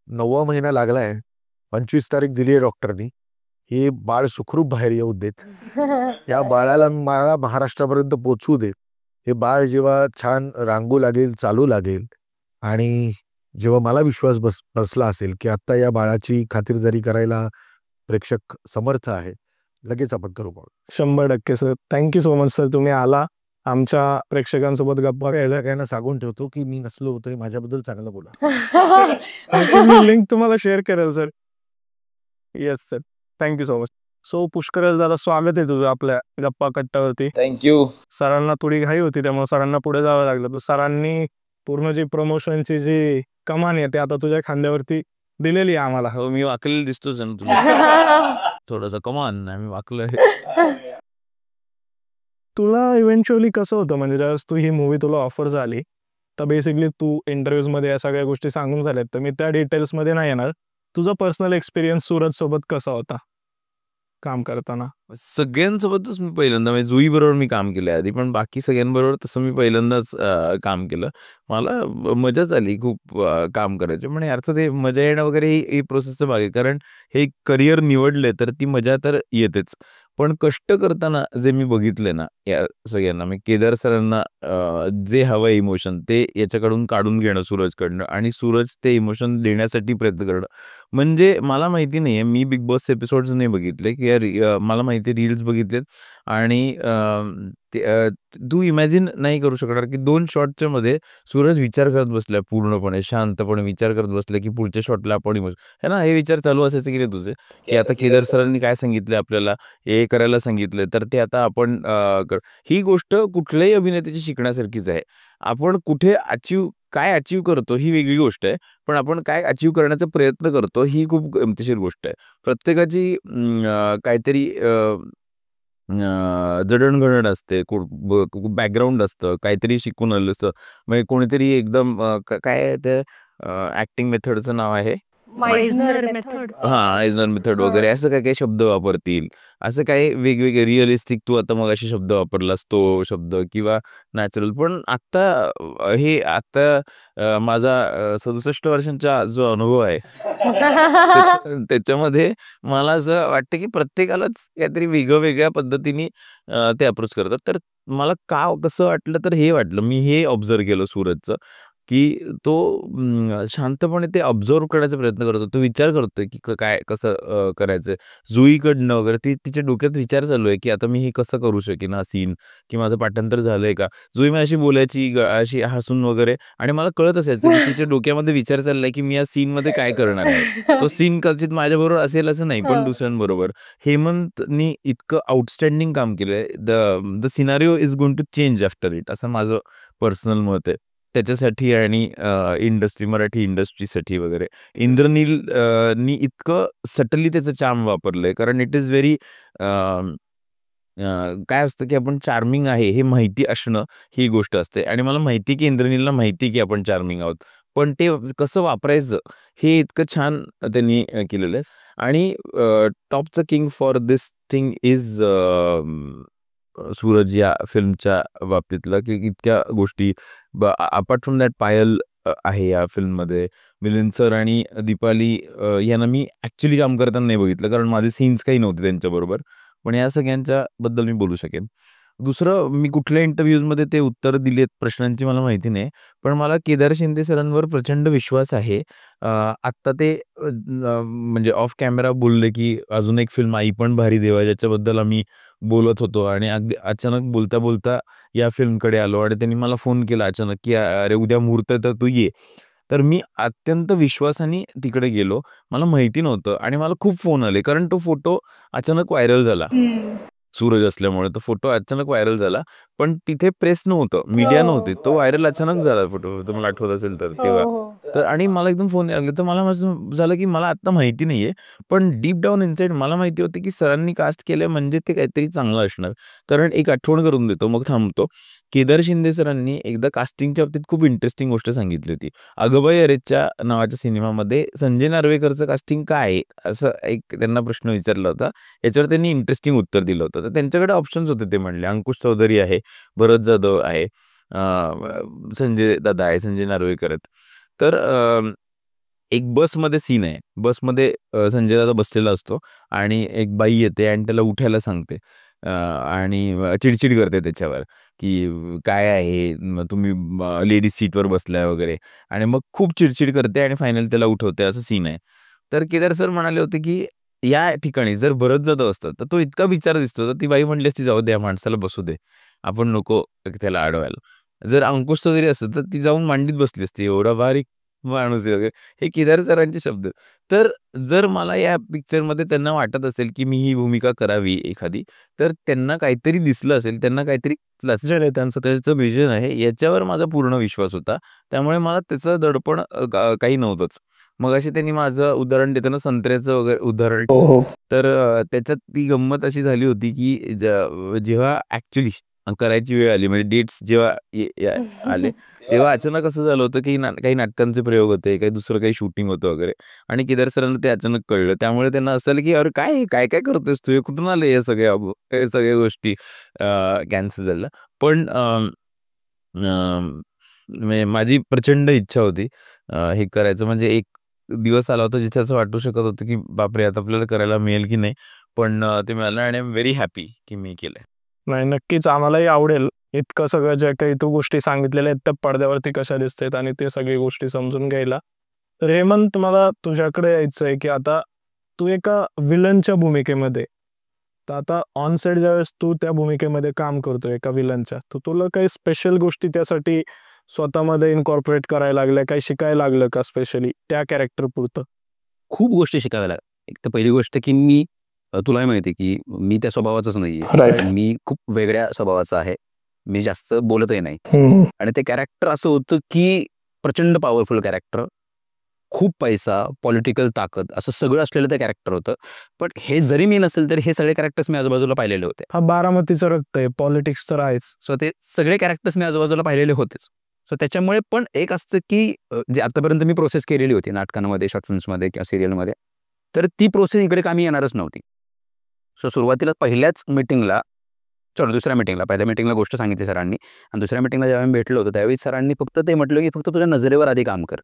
9वा महिना लागलाय, 25 तारीख दिली आहे डॉक्टरनी. हे बाळ सुखरूप बाहेर येऊ देत. या बाळाला मला महाराष्ट्रापर्यंत पोचवू देत. हे बाळ जेव्हा छान रांगू लागेल, चालू लागेल आणि जेव्हा मला विश्वास बसला असेल की आता या बाळाची खातिरदारी करायला प्रेक्षक समर्थ आहे, लगेच आपण करू. 100% sir. Thank you so much sir. तुम्ही आला, आमच्या प्रेक्षकांसोबत गप्पा घ्यायला. यांना सांगून ठेवतो की मी नसलो तरी माझ्याबद्दल चांगलं बोला. नक्कीच मी लिंक तुम्हाला शेअर करेल sir. Yes sir. Thank you so much. So पुष्करल दादा, स्वागत आहे तुझं आपल्या गप्पा कट्टावरती. थँक्यू. सरांना थोडी घाई होती, त्यामुळे सरांना पुढे जावं लागलं. तर सरांनी पूर्ण जी प्रमोशनची जी कमान आहे ते आता तुझ्या खांद्यावरती दिलेली आहे आम्हाला. हो, मी वाकलेलं दिसतोच ना तुला. थोडंसं कमान आम्ही वाकलोय. तुला इव्हेंच्युअली कसं होतं, म्हणजे ज्यावेळेस तू ही मूवी तुला ऑफर झाली, तर बेसिकली तू इंटरव्ह्यूजमध्ये या सगळ्या गोष्टी सांगून झाल्यात, तर मी त्या डिटेल्समध्ये नाही येणार. तुझा पर्सनल एक्सपिरियन्स सूरजसोबत कसा होता काम करताना? सगळ्यांसोबतच मी पहिल्यांदा, म्हणजे जुई बरोबर मी काम केलं आधी, पण बाकी सगळ्यांबरोबर तसं मी पहिल्यांदाच काम केलं. मला मजाच आली खूप काम करायचे. म्हणजे अर्थात ते मजा येणं वगैरे ही प्रोसेसचं भाग आहे, कारण हे करिअर निवडले तर ती मजा तर येतेच. पण कष्ट करताना जे मी बघितले ना या सगळ्यांना, मी केदार सरांना जे हवं इमोशन ते याच्याकडून काढून घेणं सूरजकडनं, आणि सूरज ते इमोशन देण्यासाठी प्रयत्न करणं. म्हणजे मला माहिती नाहीये, मी बिग बॉस एपिसोड्स नाही बघितले की मला माहिती रील्स बघितलेत. आणि तू इमॅजिन नाही करू शकणार की 2 शॉटच्या मध्ये सूरज विचार करत बसलाय, पूर्णपणे शांतपणे विचार करत बसलाय की पुढच्या शॉटला आपण है ना, हे विचार चालू असायचे की नाही तुझे, की आता केदार सरांनी काय सांगितलं आपल्याला, हे करायला सांगितलं, तर ते आता आपण ही गोष्ट कुठल्याही अभिनेत्याची शिकण्यासारखीच आहे. आपण कुठे काय अचीव करतो ही वेगळी गोष्ट आहे, पण आपण काय अचीव करण्याचा प्रयत्न करतो ही खूप गमतीशीर गोष्ट आहे. प्रत्येकाची काहीतरी जडणघडण असते, बॅकग्राऊंड असतं, काहीतरी शिकून आलं असतं. म्हणजे कोणीतरी एकदम काय ते ऍक्टिंग मेथडचं नाव आहे, माइझनर मेथड. आयझनर मेथड वगैरे, असं काय काय शब्द वापरतील, असं काही वेगवेगळे रिअलिस्टिक, तू आता मग असे शब्द वापरलास तो शब्द, किंवा नॅचरल. पण आता माझा 67 वर्षांचा जो अनुभव आहे त्याच्यामध्ये मला असं वाटतं की प्रत्येकालाच काहीतरी वेगवेगळ्या पद्धतीने ते अप्रोच करतात. तर मला कसं वाटलं, तर हे वाटलं, मी हे ऑब्झर्व केलं सूरजचं, की तो शांतपणे ते ऑब्झर्व करण्याचा प्रयत्न करतो. तो विचार करतोय की काय कसं करायचं. जुईकडनं वगैरे तिच्या डोक्यात विचार चालू आहे की आता मी हे कसं करू शकेन हा सीन, की माझं पाठांतर झालंय का. जुई मी अशी बोलायची, अशी हसून वगैरे, आणि मला कळत असायचं की तिच्या डोक्यामध्ये विचार चाललाय की मी या सीन मध्ये काय करणार आहे. तो सीन कदाचित माझ्याबरोबर असेल असं नाही, पण दुसऱ्यांबरोबर. हेमंतनी इतकं आउटस्टँडिंग काम केलंय. The scenario is going to change after it, असं माझं पर्सनल मत आहे त्याच्यासाठी. आणि मराठी इंडस्ट्रीसाठी वगैरे इंद्रनील नी इतकं सटली त्याचं चार्म वापरलंय, कारण इट इज व्हेरी काय असतं की आपण चार्मिंग आहे हे माहिती असणं ही गोष्ट असते. आणि मला माहिती की इंद्रनीलला माहिती की आपण चार्मिंग आहोत, पण ते कसं वापरायचं हे इतकं छान त्यांनी केलेलं आहे. आणि टॉपचं king for this thing is Suraj या फिल्मच्या बाबतीतला, की इतक्या गोष्टी अपार्ट फ्रॉम दॅट पायल आहे या फिल्ममध्ये. मिलिंद सर आणि दीपाली यांना मी ॲक्च्युली काम करताना नाही बघितलं, कारण माझे सीन्स काही नव्हते त्यांच्याबरोबर. पण या सगळ्यांच्या बद्दल मी बोलू शकेन. दुसरं, मी कुठल्या इंटरव्ह्यूजमध्ये ते उत्तर दिलेत प्रश्नांची मला माहिती नाही, पण मला केदार शिंदे सरांवर प्रचंड विश्वास आहे. आत्ता ते म्हणजे ऑफ कॅमेरा बोलले की अजून एक फिल्म आई पण भारी देवा, ज्याच्याबद्दल आम्ही बोलत होतो, आणि अगदी अचानक बोलता बोलता या फिल्मकडे आलो आणि त्यांनी मला फोन केला अचानक की अरे उद्या मुहूर्त आहे तर तू ये. तर मी अत्यंत विश्वासाने तिकडे गेलो. मला माहिती नव्हतं आणि मला खूप फोन आले, कारण तो फोटो अचानक व्हायरल झाला. सूरज असल्यामुळे तो फोटो अचानक व्हायरल झाला, पण तिथे प्रेस नव्हतं, मीडिया नव्हती. तो व्हायरल अचानक झाला फोटो, तुम्हाला आठवत असेल तर तेव्हा. तर आणि मला एकदम फोन यायला लागले, तर मला असं झालं की मला आत्ता माहिती नाहीये, पण डीप डाऊन इनसाइड मला माहिती होते की सरांनी कास्ट केलंय म्हणजे ते काहीतरी चांगलं असणार. कारण एक आठवण करून देतो, मग थांबतो. केदार शिंदे सरांनी एकदा कास्टिंगच्या बाबतीत खूप इंटरेस्टिंग गोष्ट सांगितली होती. अगबाई अरेच्या नावाच्या सिनेमामध्ये संजय नार्वेकरचं कास्टिंग काय आहे, असं एक त्यांना प्रश्न विचारला होता. याच्यावर त्यांनी इंटरेस्टिंग उत्तर दिलं होतं. तर त्यांच्याकडे ऑप्शन्स होते. ते म्हणले अंकुश चौधरी आहे, भरत जाधव आहे, संजय दादा आहे, संजय नार्वेकर आहेत. तर एक बसमध्ये सीन आहे. बसमध्ये संजय दादा बसलेला असतो आणि एक बाई येते आणि त्याला उठायला सांगते आणि चिडचिड करते त्याच्यावर की काय आहे, तुम्ही लेडीज सीटवर बसलाय वगैरे, आणि मग खूप चिडचिड करते आणि फायनल त्याला उठवते, असं सीन आहे. तर केदार सर म्हणाले होते की या ठिकाणी जर भरत जाधव असतं तर तो इतका बिचार दिसतो, तर ती बाई म्हणली असती जाऊ द्या माणसाला बसू दे, आपण नको त्याला अडवायला. जर अंकुश चौधरी असतं तर ती जाऊन मांडीत बसली असती, एवढा बारीक माणूस आहे वगैरे. हे केदार सरांचे शब्द. तर जर मला या पिक्चरमध्ये त्यांना वाटत असेल की मी ही भूमिका करावी एखादी, तर त्यांना काहीतरी दिसलं असेल, त्यांना काहीतरी लक्षात आहे, त्यांचं त्याचं विजन आहे, याच्यावर माझा पूर्ण विश्वास होता. त्यामुळे मला त्याचं दडपण काही नव्हतंच. मग अशी त्यांनी माझं उदाहरण देताना संत्र्याचं वगैरे उदाहरण, तर त्याच्यात ती गंमत अशी झाली होती की जेव्हा ॲक्च्युली करायची वेळ आली, म्हणजे डेट्स जेव्हा आले, तेव्हा अचानक असं झालं होतं की काही नाटकांचे प्रयोग होते, काही दुसरं काही शूटिंग होतं वगैरे, आणि केदार सरांना ते अचानक कळलं. त्यामुळे त्यांना असं झालं की अरे काय काय काय करतोयस तू, हे कुठून आलं, हे सगळ्या गोष्टी कॅन्सल झाल्या. पण म्हणजे माझी प्रचंड इच्छा होती हे करायचं. म्हणजे एक दिवस आला होता जिथे असं वाटू शकत होतं की बापरे आता आपल्याला करायला मिळेल की नाही, पण ते मिळालं आणि आय एम व्हेरी हॅपी की मी केलंय. नाही, नक्कीच आम्हालाही आवडेल इतकं सगळं ज्या काही तू गोष्टी सांगितलेल्या आहेत त्या पडद्यावरती कशा दिसतात आणि ते सगळी गोष्टी समजून घ्यायला. तर हेमंत, मला तुझ्याकडे यायचं आहे की आता तू एका विलनच्या भूमिकेमध्ये, तर आता ऑन सेट ज्यावेळेस तू त्या भूमिकेमध्ये काम करतोय एका विलनच्या, तर तुला काही स्पेशल गोष्टी त्यासाठी स्वतःमध्ये इनकॉर्पोरेट करायला लागल्या, काही शिकायला लागलं का स्पेशली त्या कॅरेक्टर पुरतं? खूप गोष्टी शिकाव्या लागतात. एक तर पहिली गोष्ट की मी तुलाही माहिती आहे की मी त्या स्वभावाचाच नाहीये. मी खूप वेगळ्या स्वभावाचा आहे. मी जास्त बोलतही नाही. आणि ते कॅरेक्टर असं होतं की प्रचंड पॉवरफुल कॅरेक्टर, खूप पैसा, पॉलिटिकल ताकद, असं सगळं असलेलं ते कॅरेक्टर होतं. पण हे जरी मी नसेल तरी हे सगळे कॅरेक्टर्स मी आजूबाजूला पाहिलेले होते. हा बारामतीचं रक्त आहे, पॉलिटिक्स तर आहेच. सो ते सगळे कॅरेक्टर्स मी आजूबाजूला पाहिलेले होतेच. सो त्याच्यामुळे पण एक असतं की जे आतापर्यंत मी प्रोसेस केलेली होती नाटकांमध्ये, शॉर्ट फिल्म्समध्ये किंवा सिरियलमध्ये, तर ती प्रोसेस इकडे कामी येणारच नव्हती. सो सुरुवातीला पहिल्याच मीटिंगला, दुसऱ्या मीटिंगला, पहिल्या मीटिंगला गोष्ट सांगितली सरांनी, आणि दुसऱ्या मीटिंगला जेव्हा मी भेटलो होतो त्यावेळी सरांनी फक्त ते म्हटलं की फक्त तुझ्या नजरेवर आधी काम कर,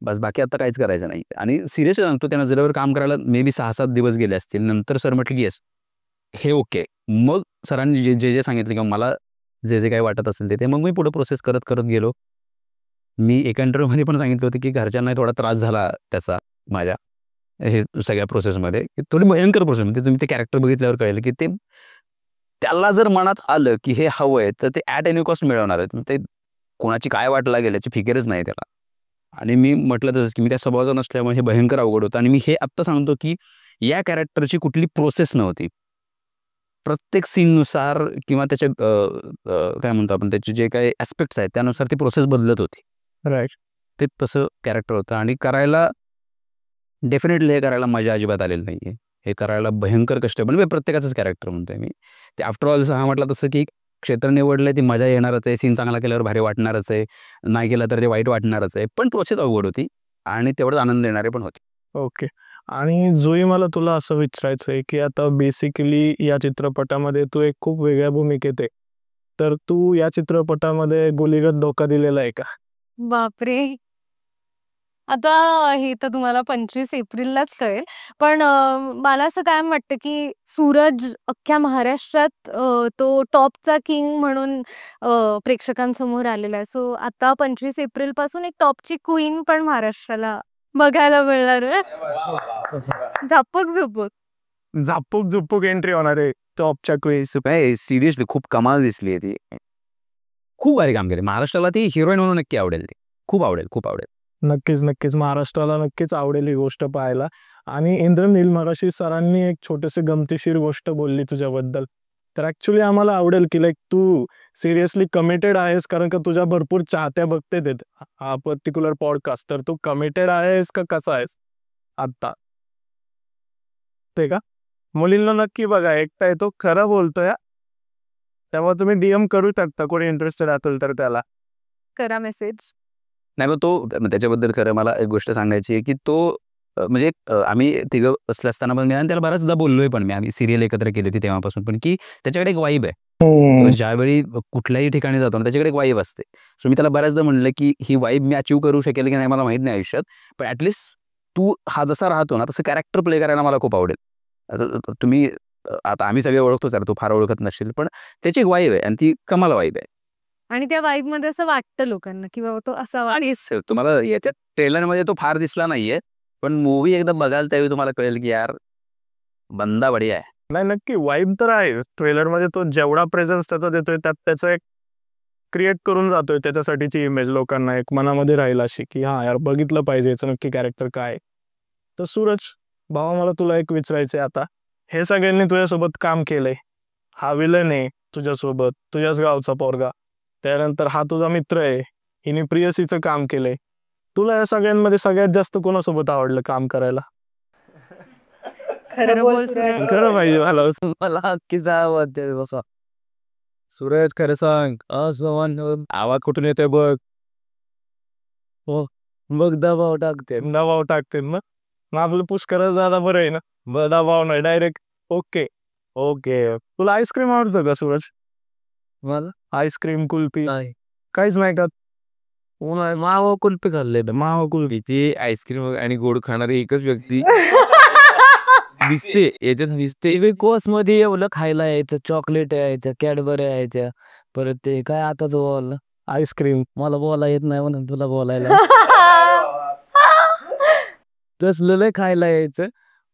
बस बाकी आता काहीच करायचं नाही. आणि सिरियसली सांगतो, त्या नजरेवर काम करायला मे बी 6-7 दिवस गेले असतील. नंतर सर म्हटलं की येस, हे ओके. मग सरांनी जे जे सांगितलं किंवा मला जे जे काही वाटत असेल ते मग मी पुढे प्रोसेस करत करत गेलो. मी एका इंटरव्ह्यूमध्ये पण सांगितलं होतं की घरच्यांनाही थोडा त्रास झाला त्याचा माझ्या हे सगळ्या प्रोसेसमध्ये, की थोडी भयंकर प्रोसेस. म्हणजे तुम्ही ते कॅरेक्टर बघितल्यावर कळेल की ते त्याला जर मनात आलं की हे हवं आहे तर ते ॲट एनी कॉस्ट मिळवणार आहे. ते कोणाची काय वाट लागेल याची फिकीरच नाही त्याला. आणि मी म्हटलं तसंच की मी त्या स्वभावाचा नसल्यामुळे हे भयंकर अवघड होतं. आणि मी हे आत्ता सांगतो की या कॅरेक्टरची कुठली प्रोसेस नव्हती. प्रत्येक सीननुसार किंवा त्याचे काय म्हणतो आपण, त्याचे जे काही ॲस्पेक्ट्स आहेत त्यानुसार ती प्रोसेस बदलत होती. राईट. ते तसं कॅरेक्टर होतं. आणि करायला डेफिनेटली हे करायला मजा अजिबात आलेली नाही आहे. हे करायला भयंकर कष्टेबल, म्हणजे प्रत्येकाचंच कॅरेक्टर म्हणतोय मी. ते आफ्टर ऑल जसं हा म्हटलं तसं की क्षेत्र निवडलं ती मजा येणारच आहे, सीन चांगला केल्यावर भारी वाटणारच आहे, नाही केलं तर ते वाईट वाटणारच आहे. पण प्रोसेस अवघड होती आणि तेवढंच आनंद देणारे पण होते. ओके. आणि जुई, मला तुला असं विचारायचं आहे की आता बेसिकली या चित्रपटामध्ये तू एक खूप वेगळ्या भूमिकेत आहे, तर तू या चित्रपटामध्ये गुलीगत धोका दिलेला आहे का? बापरे! आता हे तर तुम्हाला 25 एप्रिललाच कळेल. पण मला असं कायम वाटतं, की सूरज अख्ख्या महाराष्ट्रात तो टॉपचा किंग म्हणून प्रेक्षकांसमोर आलेला आहे. सो आता 25 एप्रिलपासून एक टॉपची क्वीन पण महाराष्ट्राला बघायला मिळणार आहे. झापक-झुपक. झापूक झुपूक एंट्री होणार आहे टॉपच्या क्वेस. काय सिरियसली खूप कमाल दिसली आहे ती. खूप भारी काम केले. महाराष्ट्राला ती हिरोईन म्हणून नक्की आवडेल ती. खूप आवडेल, खूप आवडेल. नक्कीच, नक्कीच. महाराष्ट्राला नक्कीच आवडेल ही गोष्ट पाहायला. आणि इंद्रनील, मगाशी सरांनी एक छोटीशी गमतीशीर गोष्ट बोलली तुझ्याबद्दल. तर ॲक्चुअली आम्हाला आवडेल की लाईक तू सिरियसली कमिटेड आहेस, कारण का तुझ्या भरपूर चाहत्या बघतेत आहेत हा पर्टिक्युलर पॉडकास्ट. तर तू कमिटेड आहेस का कसा आहेस आत्ता? ते का? मुलींना नक्की बघा, एकटा येतो खरं बोलतोय हा. त्यामुळे तुम्ही DM करू शकता कोणी इंटरेस्टेड असेल तर त्याला. करा मेसेज. नाही मग मग त्याच्याबद्दल खरं मला एक गोष्ट सांगायची आहे की तो म्हणजे आम्ही तिघं बसले असताना पण मी आणि त्याला बऱ्याचदा बोललोय पण आम्ही सिरियल एकत्र केली होती तेव्हापासून पण की त्याच्याकडे एक वाईब आहे. तो ज्यावेळी कुठल्याही ठिकाणी जातो ना त्याच्याकडे एक वाईब असते. सो मी त्याला बऱ्याचदा म्हणलं की ही वाईब मी अचीव करू शकेल की नाही मला माहित नाही आयुष्यात, पण ॲटलिस्ट तू हा जसा राहतो ना तसं कॅरेक्टर प्ले करायला मला खूप आवडेल. आता तुम्ही आता आम्ही सगळे ओळखतो सर, तू फार ओळखत नसशील, पण त्याची एक वाईब आहे आणि ती कमाल वाईब आहे. आणि त्या वाईबमध्ये असं वाटतं लोकांना, की बाबा तो असावा. आणि तुम्हाला याच्या ट्रेलरमध्ये तो फार दिसला नाहीये, पण मूव्ही एकदा बघाल त्यावेळी तुम्हाला कळेल की यार बंदा बढिया आहे. नाही, नक्की वाईब तर आहे. ट्रेलरमध्ये तो जेवढा प्रेझेन्स त्याचा देतोय त्यात त्याचं एक क्रिएट करून जातोय त्याच्यासाठीची इमेज लोकांना एक मनामध्ये राहील अशी, की हां यार बघितलं पाहिजे याचं नक्की कॅरेक्टर काय आहे. तर सूरज भावा, मला तुला एक विचारायचं आहे आता. हे सगळ्यांनी तुझ्यासोबत काम केलंय. हा विलन आहे तुझ्यासोबत, तुझ्याच गावचा पोरगा. त्यानंतर हा तुझा मित्र आहे. हिने प्रियसीचं काम केलंय. तुला या सगळ्यांमध्ये सगळ्यात जास्त कोणासोबत आवडलं काम करायला? खरं बोल सूरज. खरं पाहिजे मला. मला हक्कीचा आवाज आहे बसा. सूरज खरं सांग. असं आवाज कुठून येतोय बघ. बघ दबाव टाकते. दबाव टाकते ना. मग आपलं पुष्करच दादा बरं आहे ना. दबाव नाही, डायरेक्ट ओके ओके. तुला आईस्क्रीम आवडतं का सूरज? मला आईस्क्रीम, कुल्फी नाही. काहीच नाही का? मावा कुल्फी खाल्ले मावा कुल्फी. तिथे आईस्क्रीम आणि गोड खाणारी एकच व्यक्ती दिसते याच्यात दिसते. टीव्ही कोर्स मध्ये एवढं खायला यायचं, चॉकलेट यायचं, कॅडबरी यायच्या, परत ते काय आता तो बोलला आईस्क्रीम. मला बोला येत नाही म्हणून तुला बोलायला तसलं लय खायला यायचं.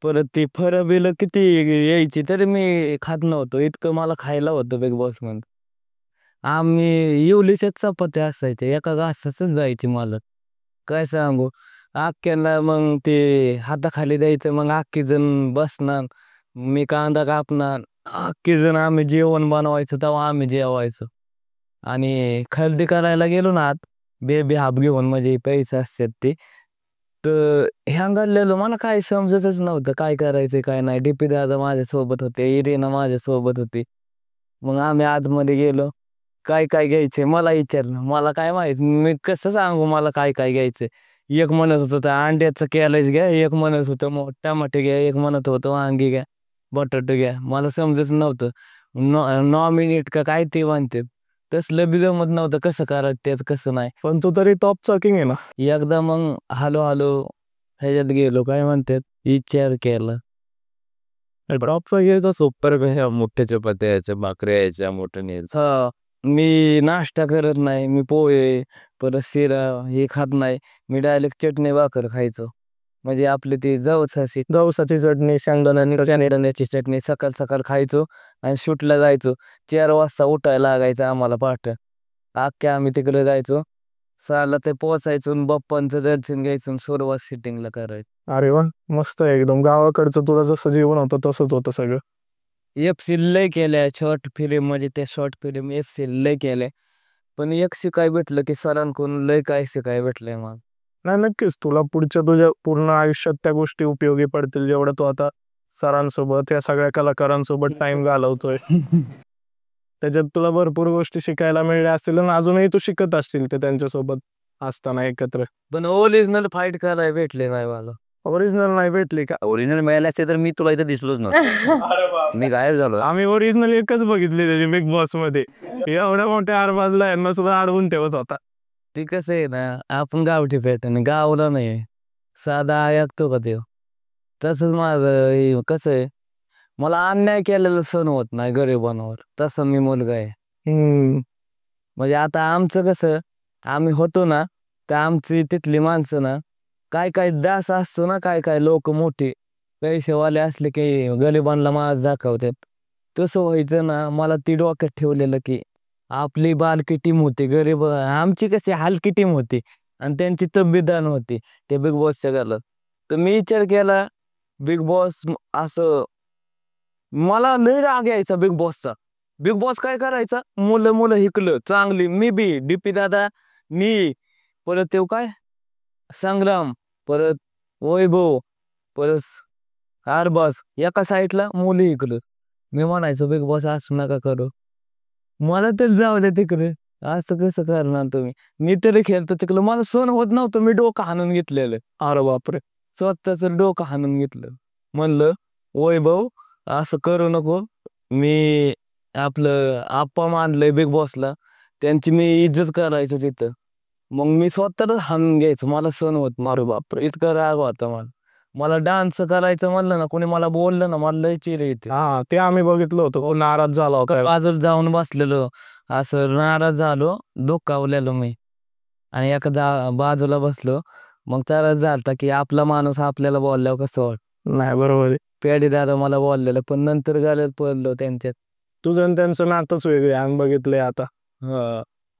परत ती फरं बिलं किती यायची तरी मी खात नव्हतो, इतकं मला खायला होतं बिग बॉस मध्ये. आम्ही येवलीच्याच चपात्या असायच्या, एका घासाच जायची मला. काय सांगू, अख्ख्याला मग ते हाताखाली द्यायचं, मग अख्खी जण बसणार, मी कांदा कापणार, अख्खी जण आम्ही जेवण बनवायचं, तेव्हा आम्ही जेवायचो. आणि खरेदी करायला गेलो ना आत, बेबी हाफ घेऊन म्हणजे पैसे असतात ते, तर ह्या घडलेलं मला काय समजतच नव्हतं काय करायचं काय नाही. डीपी दादा माझ्यासोबत होते, इरिना माझ्यासोबत होती. मग आम्ही आतमध्ये गेलो, काय काय घ्यायचंय मला विचारलं, मला काय माहित, मी कसं सांगू मला काय काय घ्यायचंय. एक म्हणत होतं त्या अंड्याचं कॅलेज घ्या, एक म्हणत होतं टमाटे घ्या, एक म्हणत होतं वांगी घ्या, बटाटे घ्या. मला समजत नव्हतं. नॉमिनेट का काय ते म्हणते, तसलं बी जमत नव्हतं कसं करायचं त्यात कसं नाही. पण तू तरी टॉपचा किंग आहे ना. एकदा मग हॅलो हॅलो ह्याच्यात गेलो, काय म्हणतात विचार केला. टॉपचा घ्यायचा सुपर मोठ्या चपात्या यायच्या, भाकऱ्या यायच्या मोठ्याने यायचं. हा, मी नाश्ता करत नाही, मी पोहे परत शिरा हे खात नाही. मी डायरेक्ट चटणी भाकर खायचो, म्हणजे आपली ती जवसाची चटणी, शेंगदाण्याची चटणी सकाळ सकाळ खायचो आणि शूटला जायचो. 4 वाजता उठायला लागायचं आम्हाला पहाटे. अख्ख्या आम्ही तिकडे जायचो, 6ला ते पोचायचो आणि बाप्पांचं दर्शन घ्यायचं, सुरुवात सिटिंगला करायचं. अरे वा, मस्त आहे एकदम. गावाकडचं तुला जसं जीवन होतं तसंच होतं सगळं. FC लय केल्या शॉर्ट फिल्म, म्हणजे त्या शॉर्ट फिल्म FC लय केल्या, पण एक शिकाय भेटलं की सरांकडून लय काय शिकाय भेटलंय मला. नाही, नक्कीच तुला पुढच्या तुझ्या पूर्ण आयुष्यात त्या गोष्टी उपयोगी पडतील, जेवढं तू आता सरांसोबत या सगळ्या कलाकारांसोबत टाइम घालवतोय. त्याच्यात तुला भरपूर गोष्टी शिकायला मिळल्या असतील आणि अजूनही तू शिकत असतील ते त्यांच्यासोबत असताना एकत्र. पण ओरिजिनल फाईट करायला भेटले नाही मला. ओरिजिनल नाही भेटली का? ओरिजिनल मिळाले असते तर मी तुला इथं दिसलोच नसतो. मी गायब झालो. आम्ही ओरिजिनल एकच बघितली त्याची बिग बॉस मध्ये. एवढ्या मोठ्या आरबाजला यांना सुद्धा अडवून ठेवत होता. ते कसं आहे ना, आपण गावठी पॅटर्न गावला नाही साधा ऐकतो का ते. तसंच माझं हे कसं आहे, मला अन्याय केलेला सण होत नाही गरिबांवर. तसं मी मुलगा आहे. म्हणजे आता आमचं कसं, आम्ही होतो ना, तर आमची तिथली माणसं ना, काय काय दास असतो ना, काय काय लोक मोठे पैसेवाले असले की गरिबांना माज दाखवतात. तसं व्हायचं ना, मला ती डोक्यात ठेवलेलं की आपली बालकी टीम होती, गरीब आमची कशी हलकी टीम होती आणि त्यांची तब्येतदान होती ते बिग बॉसच्या घरात. तर मी विचार केला बिग बॉस असं, मला लय राग यायचा बिग बॉसचा. बिग बॉस काय करायचा, मुलं मुलं हिकलं चांगली, मी बी डीपी दादा, मी परत ते काय संग्राम, परत वैभव, परत आरबाज, एका साईडला मुली हिकलं. मी म्हणायचो बिग बॉस असं नका करू, मला तर जाऊ दे तिकडे, असं कसं करणार तुम्ही. मी तरी खेळतो तिकडं, मला सण होत नव्हतं. मी डोकं हाणून घेतलेलं. अरे बापरे, स्वतःच डोकं हाणून घेतलं. म्हणलं वैभव असं करू नको, मी आपलं आप्पा मानलंय बिग बॉसला, त्यांची मी इज्जत करायचो तिथं. मग मी स्वतःच हाणून घ्यायचं, मला सण होत. मारू बापरे, इतका राग होता मला. मला डान्स करायचं म्हणलं ना, कोणी मला बोललं ना, मला लय चिड येते. हा, ते आम्ही बघितलं होतं. हो, नाराज झाला होता. बाजूला जाऊन बसलेलो, असं नाराज झालो, डोकावलेलो मी आणि एका बाजूला बसलो. मग त्याला झालता की आपला माणूस आपल्याला बोलल्यावर कसं वाट. नाही, बरोबर आहे. पेडी दादा मला बोललेलं, पण नंतर गाल्यात पडलो त्यांच्यात. तुझं आणि त्यांचं नातंच वेगळे आम्ही बघितलंय आता.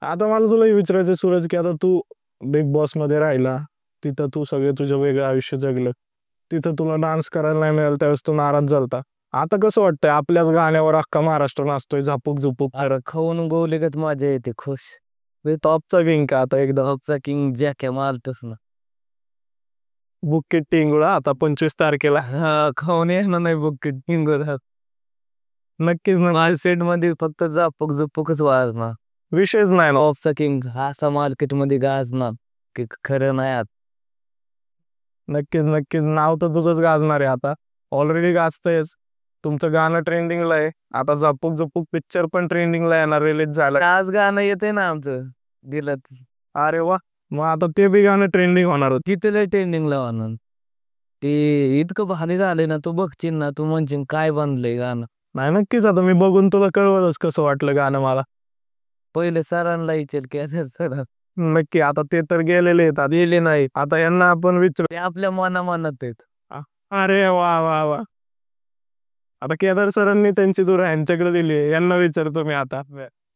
आता मला तुला हे विचारायचं सूरज, की आता तू बिग बॉस मध्ये राहिला, तिथं तू सगळे तुझं वेगळं आयुष्य जगलं, तिथं तुला डान्स करायला नाही मिळालं, त्यावेळेस तू नाराज झालता. आता कसं वाटतंय, आपल्याच गाण्यावर अख्खा महाराष्ट्र नाचतोय झापूक झुपूक. अरे खाऊन गोवले मजा येते, खुश. टॉपचा किंग का आता एकदम डॉगचा किंग जॅक्या मारतोस ना. बुकेट टिंगुळा आता 25 तारखेला. हा, खाऊन येणार नाही बघ किंग. नक्कीच ना. माझ्या सेट मध्ये फक्त झापक झुपकच वाजणार. विषयच नाही ना. डॉगचा किंग असा मार्केट मध्ये गाजणार की खरं नाही. आता नक्कीच नक्कीच, नाव तर तुझंच गाजणार आहे. आता ऑलरेडी गाजतंयच. तुमचं गाणं ट्रेंडिंगला आहे. आता झपूक झपूक पिक्चर पण ट्रेंडिंगला येणार, रिलीज झालं. आज गाणं येते ना आमचं दिलं. अरे वा, मग आता ते बी गाणं ट्रेंडिंग होणार होतं. तिथे लय ट्रेंडिंगला होणार ते. इतकं भारी झाले ना, तू बघशील ना, तू म्हणशील काय बनलंय गाणं. नाही, नक्कीच आता मी बघून तुला कळवलंच कसं वाटलं गाणं मला. पहिले सरांना विचार की सर. नक्की, आता ते तर गेलेले आहेत, दिले नाही. आता यांना आपण विचार. ते आपल्या मनात आहेत. अरे वा वा वा, आता केदार सरांनी त्यांची दूर यांच्याकडे दिली, यांना विचारतो मी आता.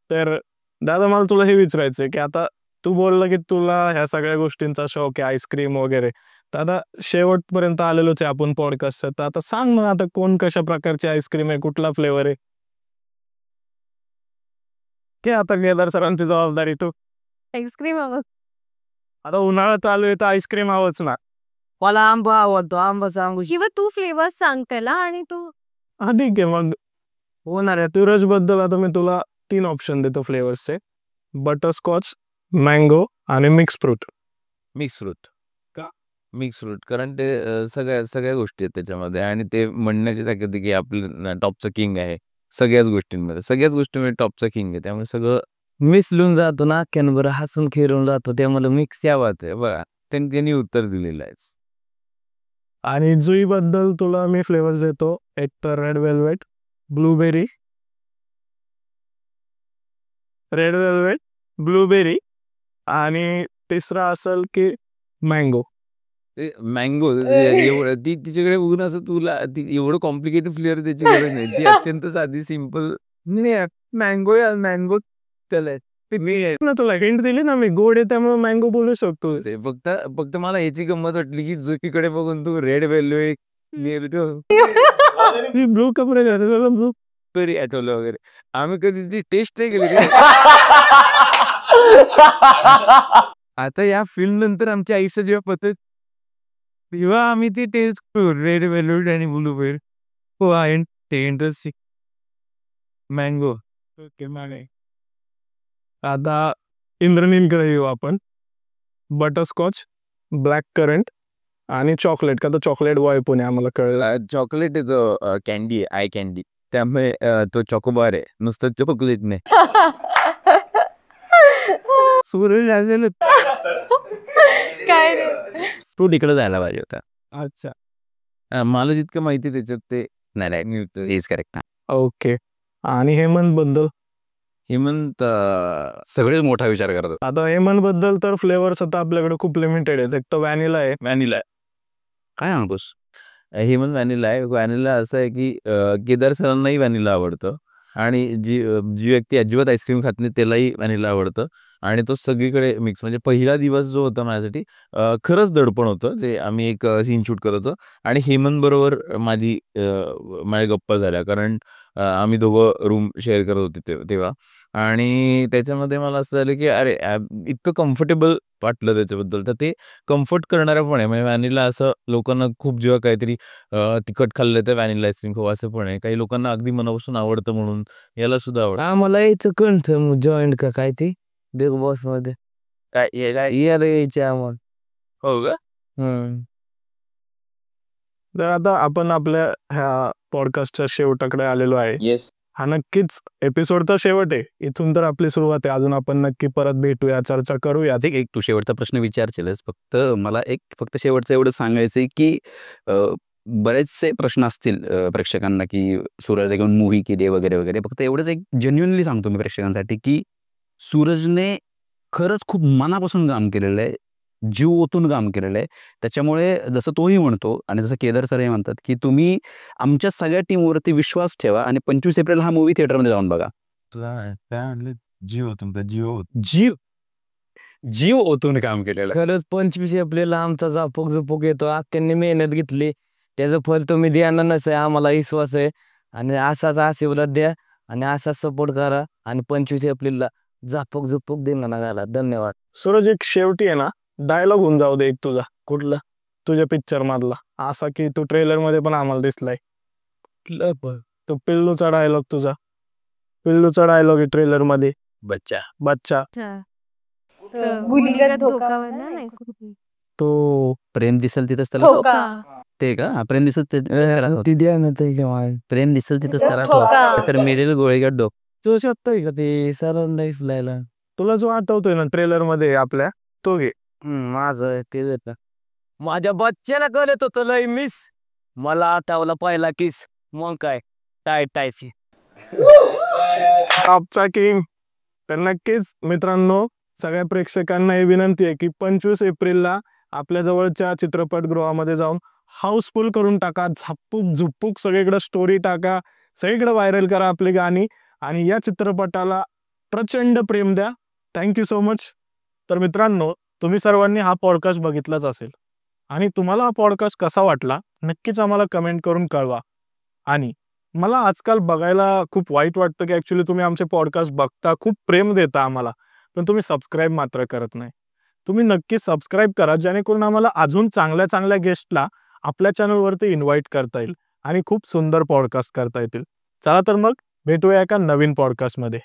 तर दादा, मला तुला हे विचारायचंय की आता तू बोलला की तुला ह्या सगळ्या गोष्टींचा शौक आहे, आईस्क्रीम वगैरे. तर आता शेवटपर्यंत आलेलोच आहे आपण पॉडकास्टचं. तर आता सांग मग, आता कोण कशा प्रकारची आईस्क्रीम आहे, कुठला फ्लेवर आहे ते आता केदार सरांची जबाबदारी. तू आईस्क्रीम हवं. आता उन्हाळा चालू आहे तर आईस्क्रीम हवंच ना. मला आंबा आवडतो, आंबा सांगू किंवा तू फ्लेवर सांग त्याला आणि तू. हा, ठीक आहे मग. होणार आहे तुरज बद्दल आता मी तुला 3 ऑप्शन देतो फ्लेवर्सचे: बटरस्कॉच, मँगो आणि मिक्स फ्रूट. Mix fruit. का? मिक्स फ्रूट कारण ते सगळ्या सगळ्या गोष्टी आहेत त्याच्यामध्ये, आणि ते म्हणण्याची ताकद आहे की आपलं टॉपचं किंग आहे सगळ्याच गोष्टींमध्ये टॉपचा किंग आहे. त्यामुळे सगळं मिसलून जातो ना, बरं हसून खेळून जातो, त्यामुळे मिक्स यावत आहे बघा. त्यांनी उत्तर दिलेलं आहे. आणि जुई बद्दल तुला मी फ्लेवर्स देतो: एक तर रेड वेल्वेट, ब्लूबेरी आणि तिसरा असेल की मँगो. मँगो एवढं तिच्याकडे बघून असं तुला एवढं कॉम्प्लिकेटेड फ्लेवर त्याची गरज नाही. ती अत्यंत साधी सिंपल मँगो त्याला ना, तुला हिंट दिली ना मी, गोड आहे त्यामुळे मँगो बोलू शकतो. ते फक्त मला ह्याची गंमत वाटली की जुईकडे बघून तू रेड वेल्वेट ब्लू कपडे ब्लू बेरी आठवलं वगैरे. आम्ही कधी ती टेस्ट नाही केली रे. आता या फिल्म नंतर आमच्या आयुष्य जेव्हा पद्धत, तेव्हा आम्ही ती टेस्ट करू रेड वेल्वेट आणि ब्लूबेरी. हो, ते इंटरेस्टिंग. मँगो. ओके, आता इंद्रनीलकडे येऊ आपण. बटरस्कॉच, ब्लॅक करंट, आणि चॉकलेट का तर चॉकलेट बॉय पुणे आम्हाला कळलं. चॉकलेट इज कॅन्डी आहे, आय कॅन्डी. त्यामुळे तो चॉकोबार आहे, नुसतं चॉकलेट नाही. सूरज असेल काय रे तू तिकडे जायला पाहिजे होता. अच्छा, मला जितकं माहिती त्याच्यात ते नाही इज करेक्ट. ओके. आणि हेमंत बद्दल हेमंत सगळेच मोठा विचार करतात. आता हेमंत बद्दल तर फ्लेवर्स आता आपल्याकडे खूप लिमिटेड आहेत. एक तर व्हॅनिला आहे. व्हॅनिला काय सांगतोस? हेमंत व्हॅनिला आहे. व्हॅनिला असं आहे की केदार सरांनाही व्हॅनिला आवडतं आणि जी व्यक्ती अजिबात आईस्क्रीम खात नाही त्यालाही व्हॅनिला आवडतं आणि तो सगळीकडे मिक्स. म्हणजे पहिला दिवस जो होता माझ्यासाठी खरंच दडपण होतं. जे आम्ही एक सीन शूट करत होतो आणि हेमंत बरोबर माझ्या गप्पा झाल्या, कारण आम्ही दोघं रूम शेअर करत होते तेव्हा. आणि त्याच्यामध्ये मला असं झालं की अरे इतकं कम्फर्टेबल वाटलं त्याच्याबद्दल. तर ते कम्फर्ट करणारं पण आहे. म्हणजे व्हॅनिला असं लोकांना खूप जेव्हा काहीतरी तिखट खाल्लं तर व्हॅनिला आईस्क्रीम खाऊ असं पण आहे. काही लोकांना अगदी मनापासून आवडतं म्हणून याला सुद्धा आवडतं. आम्हाला यायचं कन्फर्म जॉईंट का काय ते बिग बॉस मध्ये काय यायला यायचे आम्हाला. हो का? तर आता आपण आपल्या ह्या पॉडकास्टच्या शेवटाकडे आलेलो आहे. येस. हा नक्कीच एपिसोड तर शेवट आहे. इथून तर आपली सुरुवात आहे. अजून आपण नक्की परत भेटूया, चर्चा करूया. एक तू शेवटचा प्रश्न विचारशीलच. फक्त मला फक्त शेवटचं एवढं सांगायचंय की बरेचसे प्रश्न असतील प्रेक्षकांना की सूरज घेऊन मूव्ही केली वगैरे वगैरे. फक्त एवढंच एक जेन्युइनली सांगतो मी प्रेक्षकांसाठी की सूरजने खरंच खूप मनापासून काम केलेलं आहे, जीव ओतून काम केलेलं आहे. त्याच्यामुळे जसं तोही म्हणतो आणि जसं केदार सरही म्हणतात की तुम्ही आमच्या सगळ्या टीमवरती विश्वास ठेवा आणि 25 एप्रिल हा मूव्ही थिएटरमध्ये जाऊन बघा. काय म्हणलं? जीव तुमचा जीव. जीव ओतून काम केलेलं आहे. खरंच 25 एप्रिलला आमचा झापूक झुपूक येतो. अख्ख्यांनी मेहनत घेतली, त्याचं फल तुम्ही देणार नसे आम्हाला विश्वास आहे. आणि असाच आशीर्वाद द्या आणि असाच सपोर्ट करा आणि 25 एप्रिलला झापूक झुपूक धिंगाणा घाला. धन्यवाद. सूरज, एक शेवटी आहे ना डायलॉग होऊन जाऊ दे एक तुझा, कुठला तुझ्या पिक्चर मधला, असा की तू ट्रेलर मध्ये पण आम्हाला दिसलाय. तो पिल्लूचा डायलॉग, तुझा पिल्लूचा डायलॉग आहे ट्रेलर मध्ये. बच्चा बच्चा मुलीगत धोका नाही तो प्रेम दिसेल तिथंच त्याला ते का हा, प्रेम दिसेल ती द्या ना ते केव्हा प्रेम दिसेल तिथंच त्याला ठोका. तर मेलेल गोळीगट डोक. तो शकतोय का ते सरांना दिसलायला. तुला जो आठवतोय ना ट्रेलर मध्ये आपल्या, तो घे. माझं ते देतं. माझ्या बच्च्याला करत होतं लय मिस, मला आठवला पहिला किस. मग काय टायफी टॉपचा किंग. तर नक्कीच मित्रांनो, सगळ्या प्रेक्षकांना ही विनंती आहे की 25 एप्रिलला आपल्या जवळच्या चित्रपटगृहामध्ये जाऊन हाऊसफुल करून टाका. झापूक झुपूक सगळीकडे स्टोरी टाका, सगळीकडे व्हायरल करा आपली गाणी आणि या चित्रपटाला प्रचंड प्रेम द्या. Thank you so much. तर मित्रांनो, तुम्ही सर्वांनी हा पॉडकास्ट बघितलाच असेल आणि तुम्हाला हा पॉडकास्ट कसा वाटला नक्कीच आम्हाला कमेंट करून कळवा. आणि मला आजकाल बघायला खूप वाईट वाटतं की ॲक्च्युली तुम्ही आमचे पॉडकास्ट बघता, खूप प्रेम देता आम्हाला, पण तुम्ही सबस्क्राईब मात्र करत नाही. तुम्ही नक्की सबस्क्राईब करा, जेणेकरून आम्हाला अजून चांगल्या चांगल्या गेस्टला आपल्या चॅनलवरती इन्व्हाइट करता येईल आणि खूप सुंदर पॉडकास्ट करता येतील. चला तर मग भेटूया एका नवीन पॉडकास्टमध्ये.